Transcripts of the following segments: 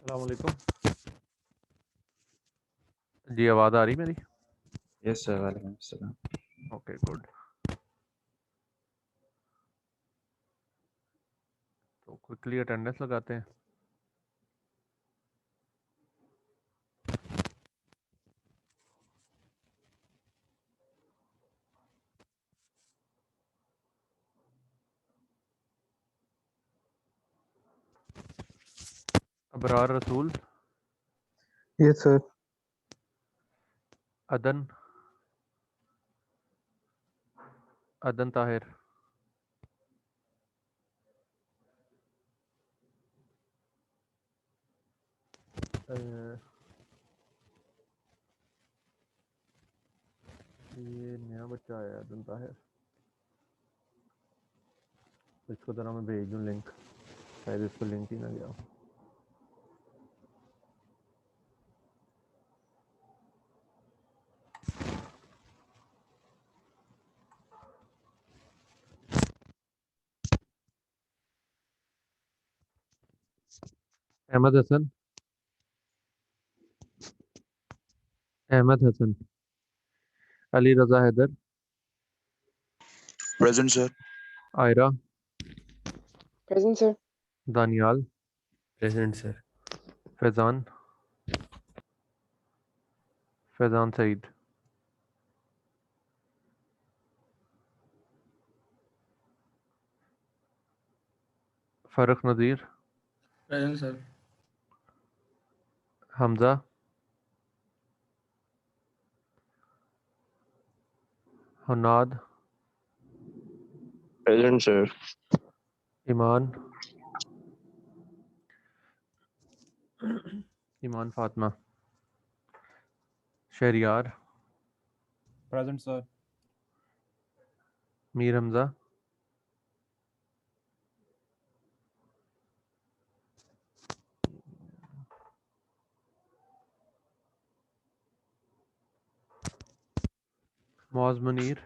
अस्सलाम वालेकुम जी, आवाज़ आ रही मेरी? यस सर, वालेकुम अस्सलाम। Okay, good. तो क्विकली अटेंडेंस लगाते हैं। अबरार रसूल, यस सर। अदन अदन ताहिर, ये नया बच्चा आया अदन ताहिर, इसको जरा मैं भेज दूँ लिंक, शायद इसको लिंक ही ना गया। Ahmed Hasan, Ahmed Hasan, Ali Raza Haider, Present, sir. Ayra, present sir. Daniyal, present sir. Faizan, Faizan Saeed, Farooq Nazir, present sir. Hamza, Hanad, Present, sir. Iman, Iman Fatima, Shahryar, present sir. Mir Hamza, Moaz Munir,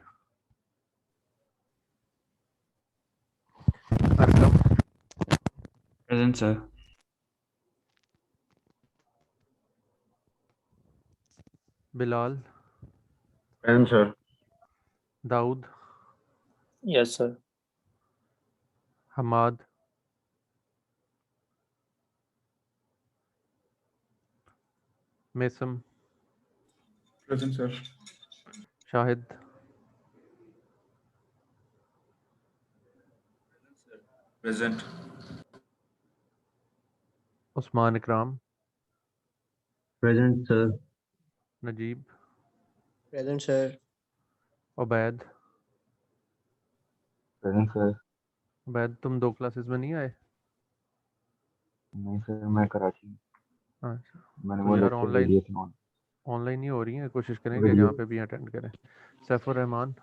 Arqam, present sir. Bilal, present sir. Dawood, yes sir. Hammad, Maisam, present sir. Shahid, present. Usman Ikram, present sir. Najeeb, Present, sir. Ubaid. Present sir. Ubaid, तुम 2 क्लासेस में नहीं आए? नहीं सर, मैं कराची हूँ। अच्छा, मैंने तो वो यार लेक्चर दे ऑनलाइन दिए थे ऑन ऑनलाइन ही हो रही है, कोशिश करें कि वीडियो। जहाँ पे भी अटेंड करें। Saifur Rehman,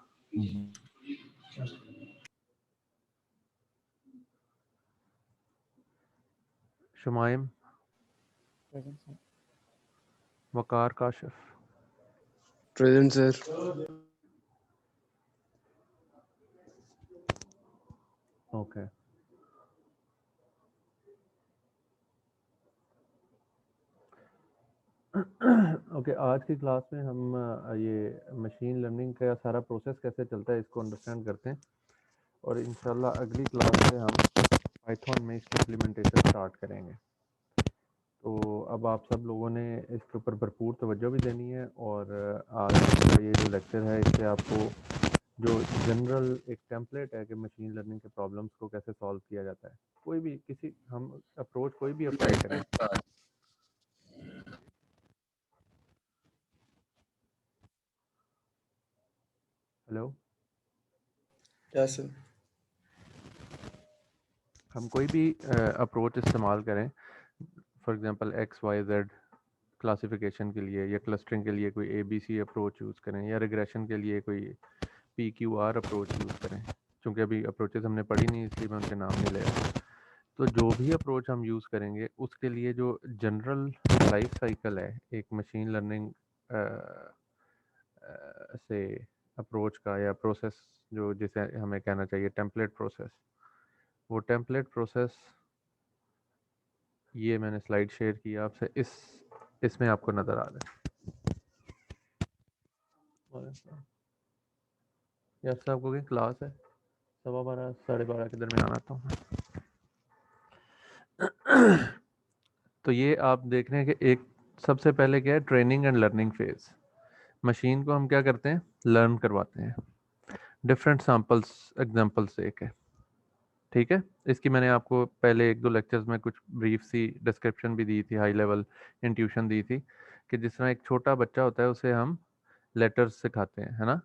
Shumaim, Present, sir. Waqar Kashif, Present, sir. Okay. Okay, आज की क्लास में हम ये मशीन लर्निंग का सारा प्रोसेस कैसे चलता है इसको अंडरस्टैंड करते हैं, और इंशाल्लाह अगली क्लास से हम पाइथन में इसकी इम्प्लीमेंटेशन स्टार्ट करेंगे। तो अब आप सब लोगों ने इसके ऊपर भरपूर तवज्जो भी देनी है, और आज का ये जो लेक्चर है इससे आपको जो जनरल एक टेम्पलेट है कि मशीन लर्निंग के प्रॉब्लम्स को कैसे सॉल्व किया जाता है, कोई भी किसी हम अप्रोच कोई भी अप्लाई करें। Hello, Yes, sir. हम कोई भी अप्रोच इस्तेमाल करें, for example X Y Z classification के लिए, या क्लस्टरिंग के लिए कोई ABC अप्रोच यूज़ करें, या रिग्रेशन के लिए कोई PQR अप्रोच यूज़ करें। चूँकि अभी अप्रोचेस हमने पढ़ी नहीं इसलिए मैं उनके नाम नहीं ले रहा। तो जो भी अप्रोच हम यूज़ करेंगे उसके लिए जो जनरल लाइफ साइकिल है एक मशीन लर्निंग से अप्रोच का, या प्रोसेस जो जिसे हमें कहना चाहिए टेम्पलेट प्रोसेस, वो टेम्पलेट प्रोसेस ये मैंने स्लाइड शेयर की आपसे, इसमें आपको नज़र आ रहा है। यार साहब को क्लास है 12:15 12:30 के दरमियान आता हूँ मैं। तो ये आप देख रहे हैं कि एक सबसे पहले क्या है, training and learning phase. Machine को हम क्या करते हैं, लर्न करवाते हैं डिफरेंट सैम्पल्स एग्जांपल से एक है, ठीक है। इसकी मैंने आपको पहले 1-2 लेक्चर्स में कुछ ब्रीफ सी डिस्क्रिप्शन भी दी थी, हाई लेवल इंट्यूशन दी थी कि जिस तरह एक छोटा बच्चा होता है उसे हम लेटर्स सिखाते हैं, है ना।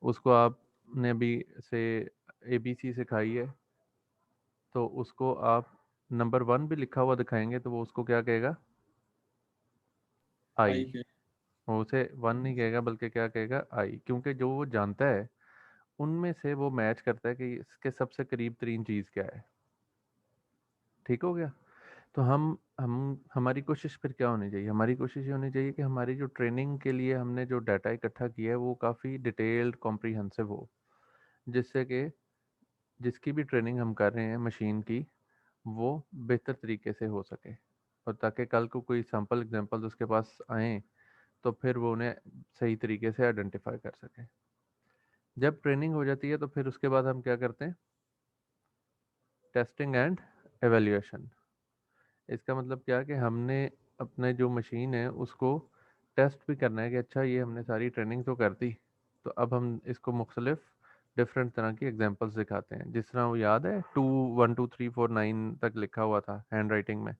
उसको आपने भी से ABC सिखाई है, तो उसको आप नंबर 1 भी लिखा हुआ दिखाएंगे तो वो उसको क्या कहेगा, आई। वो उसे 1 नहीं कहेगा बल्कि क्या कहेगा, आई, क्योंकि जो वो जानता है उनमें से वो मैच करता है कि इसके सबसे करीब तरीन चीज़ क्या है। ठीक हो गया। तो हम हमारी कोशिश फिर क्या होनी चाहिए, हमारी कोशिश ये होनी चाहिए कि हमारी जो ट्रेनिंग के लिए हमने जो डाटा इकट्ठा किया है वो काफ़ी डिटेल्ड कॉम्प्रिहेंसिव हो, जिससे कि जिसकी भी ट्रेनिंग हम कर रहे हैं मशीन की वो बेहतर तरीके से हो सके, और ताकि कल को कोई सैम्पल एग्जांपल्स उसके पास आएँ तो फिर वो उन्हें सही तरीके से आइडेंटिफाई कर सके। जब ट्रेनिंग हो जाती है तो फिर उसके बाद हम क्या करते हैं, टेस्टिंग एंड एवेल्यूएशन। इसका मतलब क्या कि हमने अपने जो मशीन है उसको टेस्ट भी करना है कि अच्छा ये हमने सारी ट्रेनिंग तो कर दी, तो अब हम इसको मुख्तलिफ डिफरेंट तरह की एग्जांपल्स दिखाते हैं। जिस तरह वो याद है 2 1 2 3 4 9 तक लिखा हुआ था हैंड राइटिंग में,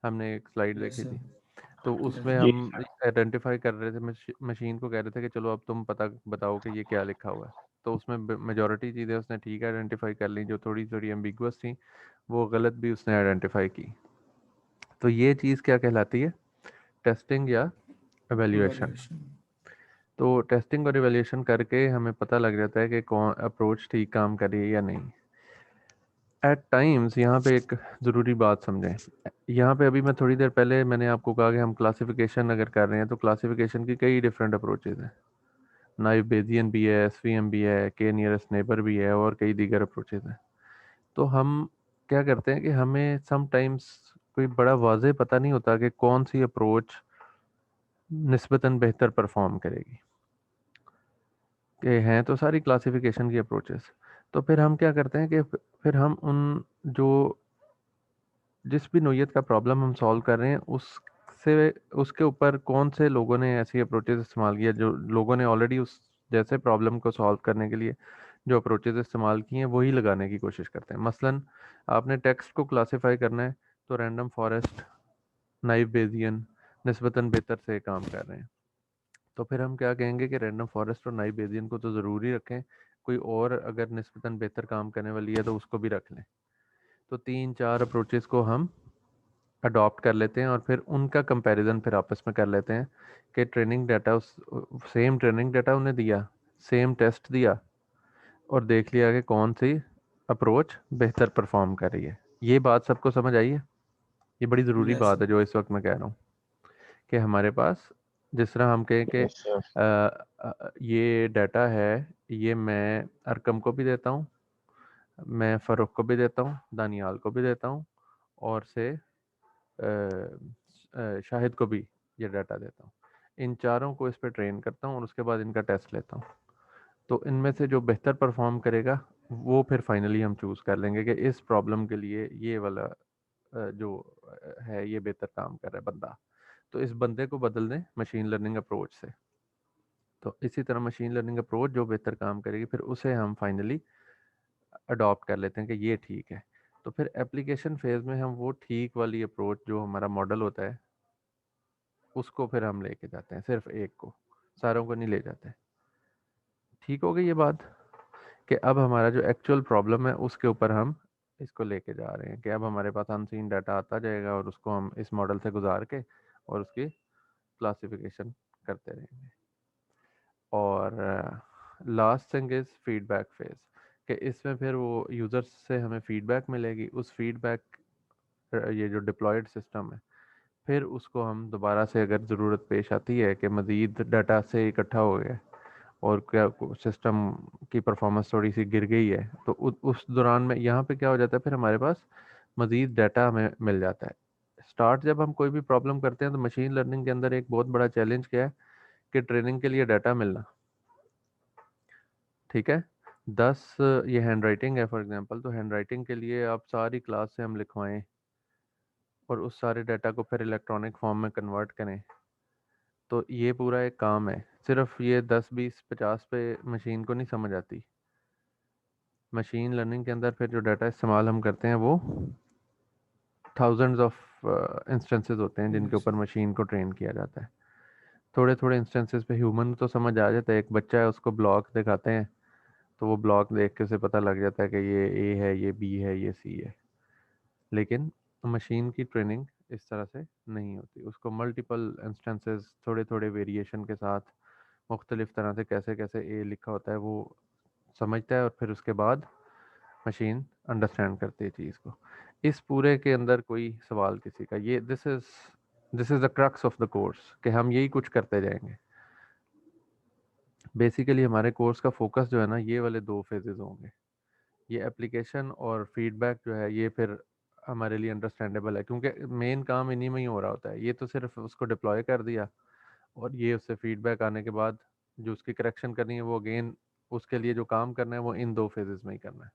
हमने एक स्लाइड देखी थी, तो उसमें हम आइडेंटिफाई कर रहे थे, मशीन को कह रहे थे कि चलो अब तुम पता बताओ कि ये क्या लिखा हुआ है। तो उसमें मेजॉरिटी चीज़ें उसने ठीक आइडेंटिफाई कर ली, जो थोड़ी थोड़ी एम्बिगुअस थी वो गलत भी उसने आइडेंटिफाई की। तो ये चीज़ क्या कहलाती है, टेस्टिंग या एवेल्यूएशन। तो टेस्टिंग और एवेल्यूएशन करके हमें पता लग जाता है कि कौन अप्रोच ठीक काम कर रही है या नहीं। एट टाइम्स यहाँ पे एक ज़रूरी बात समझें, यहाँ पे अभी मैं थोड़ी देर पहले मैंने आपको कहा कि हम क्लासिफिकेशन अगर कर रहे हैं तो क्लासिफिकेशन की कई डिफरेंट अप्रोचेज़ हैं। नाइव बेजियन भी है, SVM भी है, के नियरेस्ट नेबर भी है, और कई दीगर अप्रोचेज़ हैं। तो हम क्या करते हैं कि हमें समटाइम्स कोई बड़ा वाज़े पता नहीं होता कि कौन सी अप्रोच निस्बतन बेहतर परफॉर्म करेगी, कि हैं तो सारी क्लासिफिकेशन की अप्रोचेस। तो फिर हम क्या करते हैं कि फिर हम उन जो जिस भी नोयत का प्रॉब्लम हम सॉल्व कर रहे हैं उससे उसके ऊपर कौन से लोगों ने ऐसी अप्रोचेस इस्तेमाल किया, जो लोगों ने ऑलरेडी उस जैसे प्रॉब्लम को सॉल्व करने के लिए जो अप्रोचेस इस्तेमाल की हैं वही लगाने की कोशिश करते हैं। मसलन आपने टेक्स्ट को क्लासिफाई करना है तो रैंडम फॉरेस्ट, नाइव बेजियन निस्बतन बेहतर से काम कर रहे हैं। तो फिर हम क्या कहेंगे कि रैंडम फॉरेस्ट और नाइव बेसियन को तो ज़रूरी रखें, कोई और अगर निस्बतन बेहतर काम करने वाली है तो उसको भी रख लें। तो 3-4 अप्रोचेस को हम अडॉप्ट कर लेते हैं और फिर उनका कंपैरिजन फिर आपस में कर लेते हैं कि ट्रेनिंग डाटा उस सेम ट्रेनिंग डाटा उन्हें दिया, सेम टेस्ट दिया और देख लिया कि कौन सी अप्रोच बेहतर परफॉर्म कर रही है। ये बात सबको समझ आई है? ये बड़ी ज़रूरी Yes, बात sir. है जो इस वक्त मैं कह रहा हूँ कि हमारे पास जिस तरह हम कहें कि यस सर। ये डाटा है, ये मैं अरकम को भी देता हूँ, मैं फ़ारूक को भी देता हूँ, दानियाल को भी देता हूँ और से शाहिद को भी ये डाटा देता हूँ। इन चारों को इस पर ट्रेन करता हूँ और उसके बाद इनका टेस्ट लेता हूँ। तो इनमें से जो बेहतर परफॉर्म करेगा वो फिर फाइनली हम चूज़ कर लेंगे कि इस प्रॉब्लम के लिए ये वाला जो है ये बेहतर काम कर रहा है बंदा, तो इस बंदे को बदल दें मशीन लर्निंग अप्रोच से। तो इसी तरह मशीन लर्निंग अप्रोच जो बेहतर काम करेगी फिर उसे हम फाइनली अडॉप्ट कर लेते हैं कि ये ठीक है। तो फिर एप्लीकेशन फेज़ में हम वो ठीक वाली अप्रोच जो हमारा मॉडल होता है उसको फिर हम लेके जाते हैं, सिर्फ एक को, सारों को नहीं ले जाते। ठीक हो गई ये बात कि अब हमारा जो एक्चुअल प्रॉब्लम है उसके ऊपर हम इसको लेके जा रहे हैं कि अब हमारे पास अनसीन डाटा आता जाएगा और उसको हम इस मॉडल से गुजार के और उसकी क्लासिफिकेशन करते रहेंगे। और last thing is feedback phase कि इसमें फिर वो यूज़र्स से हमें फीडबैक मिलेगी। उस फीडबैक ये जो डिप्लॉयड सिस्टम है फिर उसको हम दोबारा से अगर ज़रूरत पेश आती है कि मज़ीद डाटा से इकट्ठा हो गया और क्या सिस्टम की परफॉर्मेंस थोड़ी सी गिर गई है तो उस दौरान में यहाँ पे क्या हो जाता है फिर हमारे पास मज़ीद डाटा हमें मिल जाता है। स्टार्ट जब हम कोई भी प्रॉब्लम करते हैं तो मशीन लर्निंग के अंदर एक बहुत बड़ा चैलेंज क्या है कि ट्रेनिंग के लिए डाटा मिलना। ठीक है, 10 ये हैंड राइटिंग है फॉर एग्जांपल, तो हैंड राइटिंग के लिए आप सारी क्लास से हम लिखवाएं और उस सारे डाटा को फिर इलेक्ट्रॉनिक फॉर्म में कन्वर्ट करें, तो ये पूरा एक काम है। सिर्फ ये 10-20-50 पे मशीन को नहीं समझ आती। मशीन लर्निंग के अंदर फिर जो डाटा इस्तेमाल हम करते हैं वो थाउजेंड्स ऑफ इंस्टेंसेस होते हैं जिनके Yes. ऊपर मशीन को ट्रेन किया जाता है। थोड़े थोड़े इंस्टेंसेस पे ह्यूमन तो समझ आ जाता है, एक बच्चा है उसको ब्लॉक दिखाते हैं तो वो ब्लॉक देख के उसे पता लग जाता है कि ये ए है, ये बी है, ये सी है। लेकिन मशीन की ट्रेनिंग इस तरह से नहीं होती, उसको मल्टीपल इंस्टेंसेस थोड़े थोड़े वेरिएशन के साथ मुख्तलिफ तरह से कैसे कैसे ए लिखा होता है वो समझता है और फिर उसके बाद मशीन अंडरस्टैंड करती है चीज़ को। इस पूरे के अंदर कोई सवाल किसी का, ये this is the crux of the course कि हम यही कुछ करते जाएंगे। बेसिकली हमारे कोर्स का फोकस जो है ना ये वाले 2 फेजेस होंगे, ये एप्लीकेशन और फीडबैक जो है ये फिर हमारे लिए अंडरस्टैंडेबल है क्योंकि मेन काम इन्हीं में ही हो रहा होता है। ये तो सिर्फ उसको डिप्लॉय कर दिया और ये उससे फीडबैक आने के बाद जो उसकी करेक्शन करनी है वो अगेन उसके लिए जो काम करना है वो इन 2 फेजेस में ही करना है।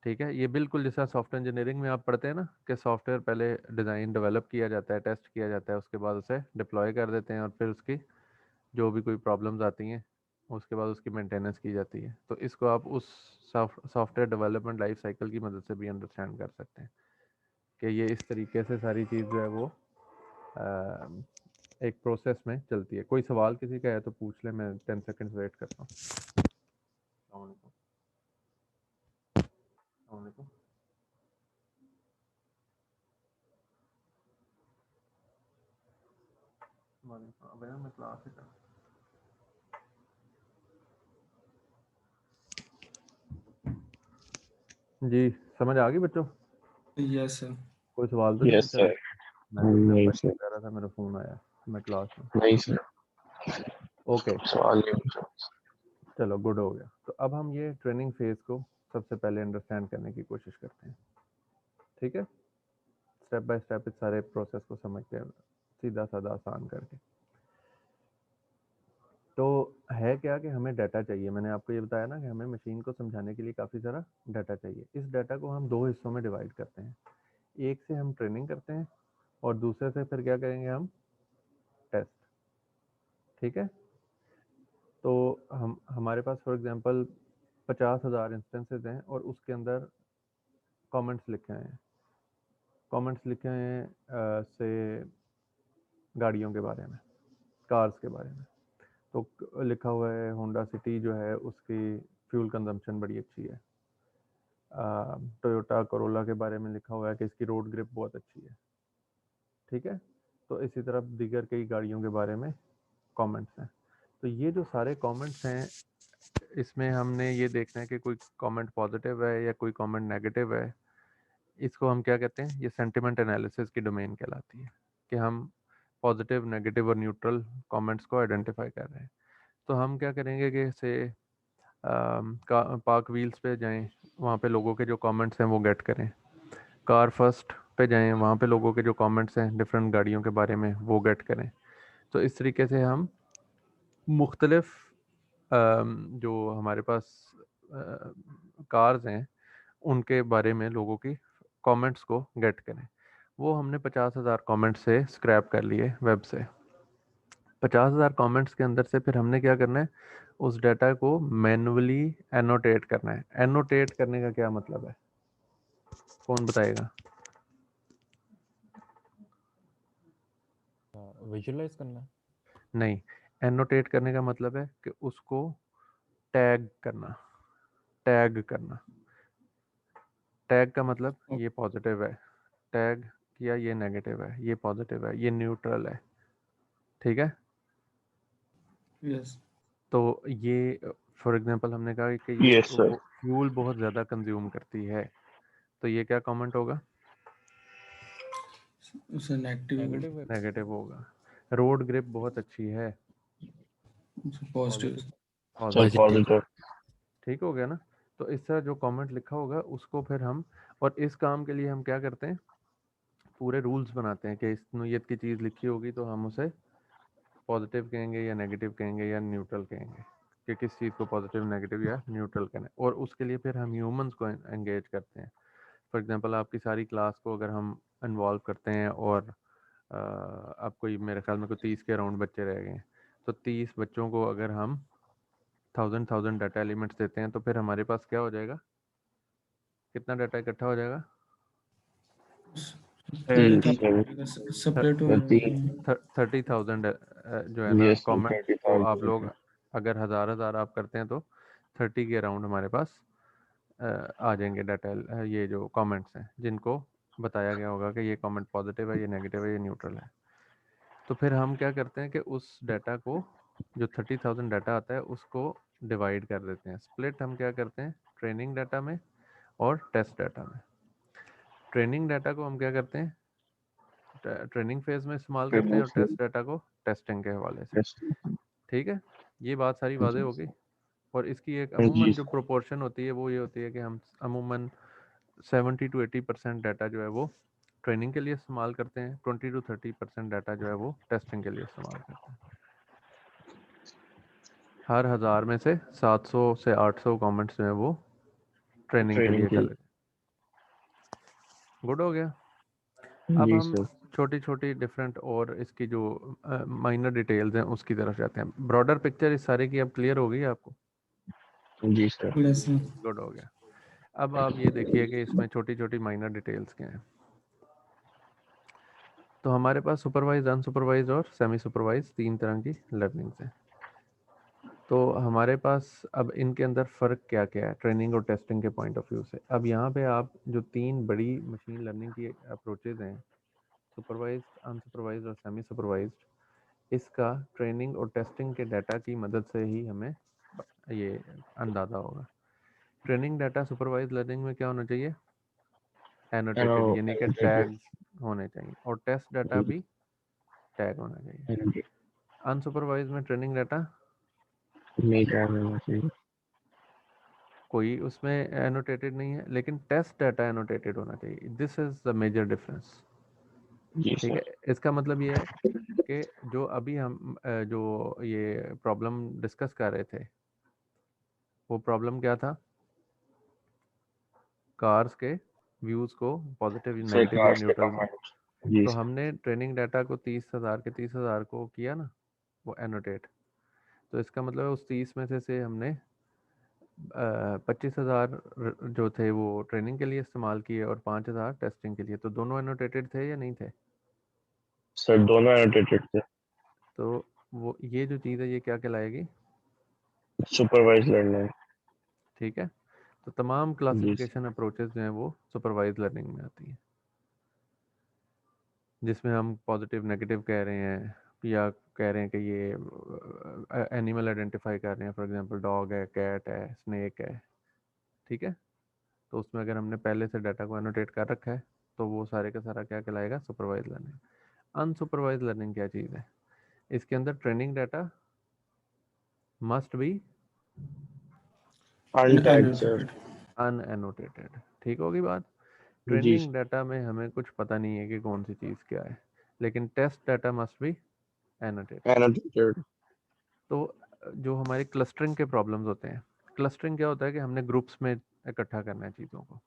ठीक है, ये बिल्कुल जैसा सॉफ्टवेयर इंजीनियरिंग में आप पढ़ते हैं ना कि सॉफ्टवेयर पहले डिज़ाइन डेवलप किया जाता है, टेस्ट किया जाता है, उसके बाद उसे डिप्लॉय कर देते हैं और फिर उसकी जो भी कोई प्रॉब्लम्स आती हैं उसके बाद उसकी मेंटेनेंस की जाती है। तो इसको आप उस सॉफ्टवेयर डेवलपमेंट लाइफ साइकिल की मदद से भी अंडरस्टैंड कर सकते हैं कि ये इस तरीके से सारी चीज़ जो है वो एक प्रोसेस में चलती है। कोई सवाल किसी का है तो पूछ ले, मैं 10 सेकंड्स वेट करता हूँ। अस्सलाम वालेकुम। अस्सलाम वालेकुम। वालेकुम। अब यार मैं क्लास से कर जी, समझ आ गई बच्चों? Yes, sir. कोई सवाल तो नहीं यस पूछा सर। था? मैं तो नहीं बच्चे सर। कह रहा था मेरा फ़ोन आया, मैं क्लास में। नहीं सर, ओके, सवाल नहीं पूछा। चलो गुड हो गया। तो अब हम ये ट्रेनिंग फेज़ को सबसे पहले अंडरस्टैंड करने की कोशिश करते हैं। ठीक है, स्टेप बाय स्टेप इस सारे प्रोसेस को समझते हैं सीधा साधा आसान करके। तो है क्या कि हमें डाटा चाहिए। मैंने आपको ये बताया ना कि हमें मशीन को समझाने के लिए काफ़ी सारा डाटा चाहिए। इस डाटा को हम 2 हिस्सों में डिवाइड करते हैं, एक से हम ट्रेनिंग करते हैं और दूसरे से फिर क्या करेंगे हम टेस्ट। ठीक है, तो हम हमारे पास फॉर एग्जांपल 50,000 इंस्टेंसेस हैं और उसके अंदर कमेंट्स लिखे हैं। कमेंट्स लिखे हैं से गाड़ियों के बारे में। कार्स के बारे में। तो लिखा हुआ है होंडा सिटी जो है उसकी फ्यूल कंजम्पशन बड़ी अच्छी है। टोयोटा कोरोला के बारे में लिखा हुआ है कि इसकी रोड ग्रिप बहुत अच्छी है। ठीक है, तो इसी तरह दीगर कई गाड़ियों के बारे में कमेंट्स हैं। तो ये जो सारे कमेंट्स हैं इसमें हमने ये देखना है कि कोई कमेंट पॉजिटिव है या कोई कमेंट नेगेटिव है। इसको हम क्या कहते हैं, ये सेंटिमेंट एनालिसिस की डोमेन कहलाती है कि हम पॉजिटिव, नेगेटिव और न्यूट्रल कमेंट्स को आइडेंटिफाई कर रहे हैं। तो हम क्या करेंगे कि से पार्क व्हील्स पे जाएं, वहाँ पे लोगों के जो कमेंट्स हैं वो गेट करें। कार फर्स्ट पे जाएं, वहाँ पे लोगों के जो कमेंट्स हैं डिफरेंट गाड़ियों के बारे में वो गेट करें। तो इस तरीके से हम मुख्तलिफ जो हमारे पास कार्स हैं उनके बारे में लोगों की कमेंट्स को गेट करें। वो हमने 50,000 कमेंट्स से स्क्रैप कर लिए वेब से। 50,000 कमेंट्स के अंदर से फिर हमने क्या करना है, उस डाटा को मैन्युअली एनोटेट करना है। एनोटेट करने का क्या मतलब है, कौन बताएगा? विजुअलाइज करना है। नहीं, एनोटेट करने का मतलब है कि उसको टैग करना। टैग करना, टैग का मतलब ये पॉजिटिव है, टैग किया ये नेगेटिव है, ये पॉजिटिव है, ये न्यूट्रल है। ठीक है, Yes. तो ये फॉर एग्जांपल हमने कहा कि ये Yes, sir. फ्यूल बहुत ज़्यादा कंज्यूम करती है, तो ये क्या कमेंट होगा? उसे नेगेटिव नेगेटिव है। नेगेटिव होगा। रोड ग्रिप बहुत अच्छी है, पॉजिटिव। Sir, positive. positive. ठीक हो गया ना? तो इस तरह जो कमेंट लिखा होगा उसको फिर हम, और इस काम के लिए हम क्या करते हैं, पूरे रूल्स बनाते हैं कि इस नोयत की चीज़ लिखी होगी तो हम उसे पॉजिटिव कहेंगे या नेगेटिव कहेंगे या न्यूट्रल कहेंगे, कि किस चीज़ को पॉजिटिव, नेगेटिव या न्यूट्रल करें। और उसके लिए फिर हम ह्यूमंस को एंगेज करते हैं। फॉर एग्जांपल आपकी सारी क्लास को अगर हम इन्वॉल्व करते हैं और अब कोई मेरे ख्याल में कोई 30 के अराउंड बच्चे रह गए हैं, तो 30 बच्चों को अगर हम 1000 डाटा एलिमेंट्स देते हैं तो फिर हमारे पास क्या हो जाएगा, कितना डाटा इकट्ठा हो जाएगा? 30,000 सेपरेट हो 30,000 जो है ना Yes, sir. कॉमेंट। तो आप 30,000. लोग अगर हज़ार आप करते हैं तो 30 के अराउंड हमारे पास आ जाएंगे डाटा, ये जो कमेंट्स हैं जिनको बताया गया होगा कि ये कमेंट पॉजिटिव है, ये नेगेटिव है, ये न्यूट्रल है। तो फिर हम क्या करते हैं कि उस डाटा को, जो 30,000 डाटा आता है उसको डिवाइड कर देते हैं। स्प्लिट हम क्या करते हैं, ट्रेनिंग डाटा में और टेस्ट डाटा में। ट्रेनिंग डाटा को हम क्या करते हैं, ट्रेनिंग फेज में इस्तेमाल करते हैं, और टेस्ट डाटा को टेस्टिंग के हवाले से। Yes. ठीक है, ये बात सारी वाज़ेह होगी। और इसकी एक जी अमूमन जो सर. प्रोपोर्शन होती है वो ये होती है कि हम अमूमन 70 to 80% डाटा जो है वो ट्रेनिंग के लिए इस्तेमाल करते हैं, 20 to 30% डाटा जो है वो टेस्टिंग के लिए इस्तेमाल करते हैं। हर 1000 में से 700 से 800 कमेंट्स जो है वो ट्रेनिंग के लिए चले। गुड हो गया। अब जी हम सर. छोटी छोटी डिफरेंट और इसकी जो माइनर डिटेल्स हैं उसकी तरफ जाते हैं। ब्रॉडर पिक्चर इस सारे की अब क्लियर हो गई है आपको? जी सर. गुड हो गया। अब आप ये देखिए कि इसमें छोटी छोटी माइनर डिटेल्स क्या हैं। तो हमारे पास सुपरवाइज, अनसुपरवाइज और सेमी सुपरवाइज 3 तरह की लर्निंग्स हैं। तो हमारे पास अब इनके अंदर फ़र्क क्या क्या है ट्रेनिंग और टेस्टिंग के पॉइंट ऑफ व्यू से। अब यहाँ पे आप जो 3 बड़ी मशीन लर्निंग की अप्रोचेज़ हैं, सुपरवाइज्ड, अनसुपरवाइज्ड और सेमी सुपरवाइज्ड, इसका ट्रेनिंग और टेस्टिंग के डाटा की मदद से ही हमें ये अंदाज़ा होगा। ट्रेनिंग डाटा सुपरवाइज लर्निंग में क्या होना चाहिए, एनोटेटेड, यानी कि टैग होने चाहिए, और टेस्ट डाटा भी टैग होना चाहिए। अनसुपरवाइज में ट्रेनिंग डाटा नहीं करना चाहिए. कोई उसमें एनोटेटेड नहीं है, लेकिन टेस्ट डाटा एनोटेटेड होना चाहिए। This is the major difference. जी ठीक है, सर. इसका मतलब ये है कि जो अभी हम जो ये प्रॉब्लम डिस्कस कर रहे थे, वो प्रॉब्लम क्या था, कार्स के व्यूज़ को पॉजिटिव, नेगेटिव या न्यूट्रल में। जी तो सर. हमने ट्रेनिंग डाटा को 30,000 को किया ना वो एनोटेट। तो इसका मतलब है उस 30 में से हमने 25,000 जो थे वो ट्रेनिंग के लिए इस्तेमाल किए और 5,000 टेस्टिंग के लिए। तो दोनों एनोटेटेड थे या नहीं थे? सर दोनों एनोटेटेड थे. तो वो ये जो चीज़ है ये क्या कहलाएगी? Supervise learning. ठीक है, तो तमाम क्लासिफिकेशन अप्रोचेस जो हैं वो सुपरवाइज लर्निंग में आती हैं, जिसमें हम पॉजिटिव नेगेटिव कह रहे हैं या कह रहे हैं कि ये एनिमल आइडेंटिफाई कर रहे हैं, फॉर एग्जांपल डॉग है, कैट है, स्नेक है। ठीक है, तो उसमें अगर हमने पहले से डाटा को एनोटेट कर रखा है तो वो सारे का सारा क्या कहलाएगा? Supervise learning. अनसुपरवाइज लर्निंग क्या चीज़ है? इसके अंदर training data must be untagged sir. Unannotated. ठीक होगी बात? जी ट्रेनिंग डाटा में हमें कुछ पता नहीं है कि कौन सी चीज़ क्या है, लेकिन test data must be annotated. Annotated. तो जो हमारे क्लस्टरिंग के प्रॉब्लम्स होते हैं, क्लस्टरिंग क्या होता है कि हमने ग्रुप्स में इकट्ठा करना है चीज़ों को।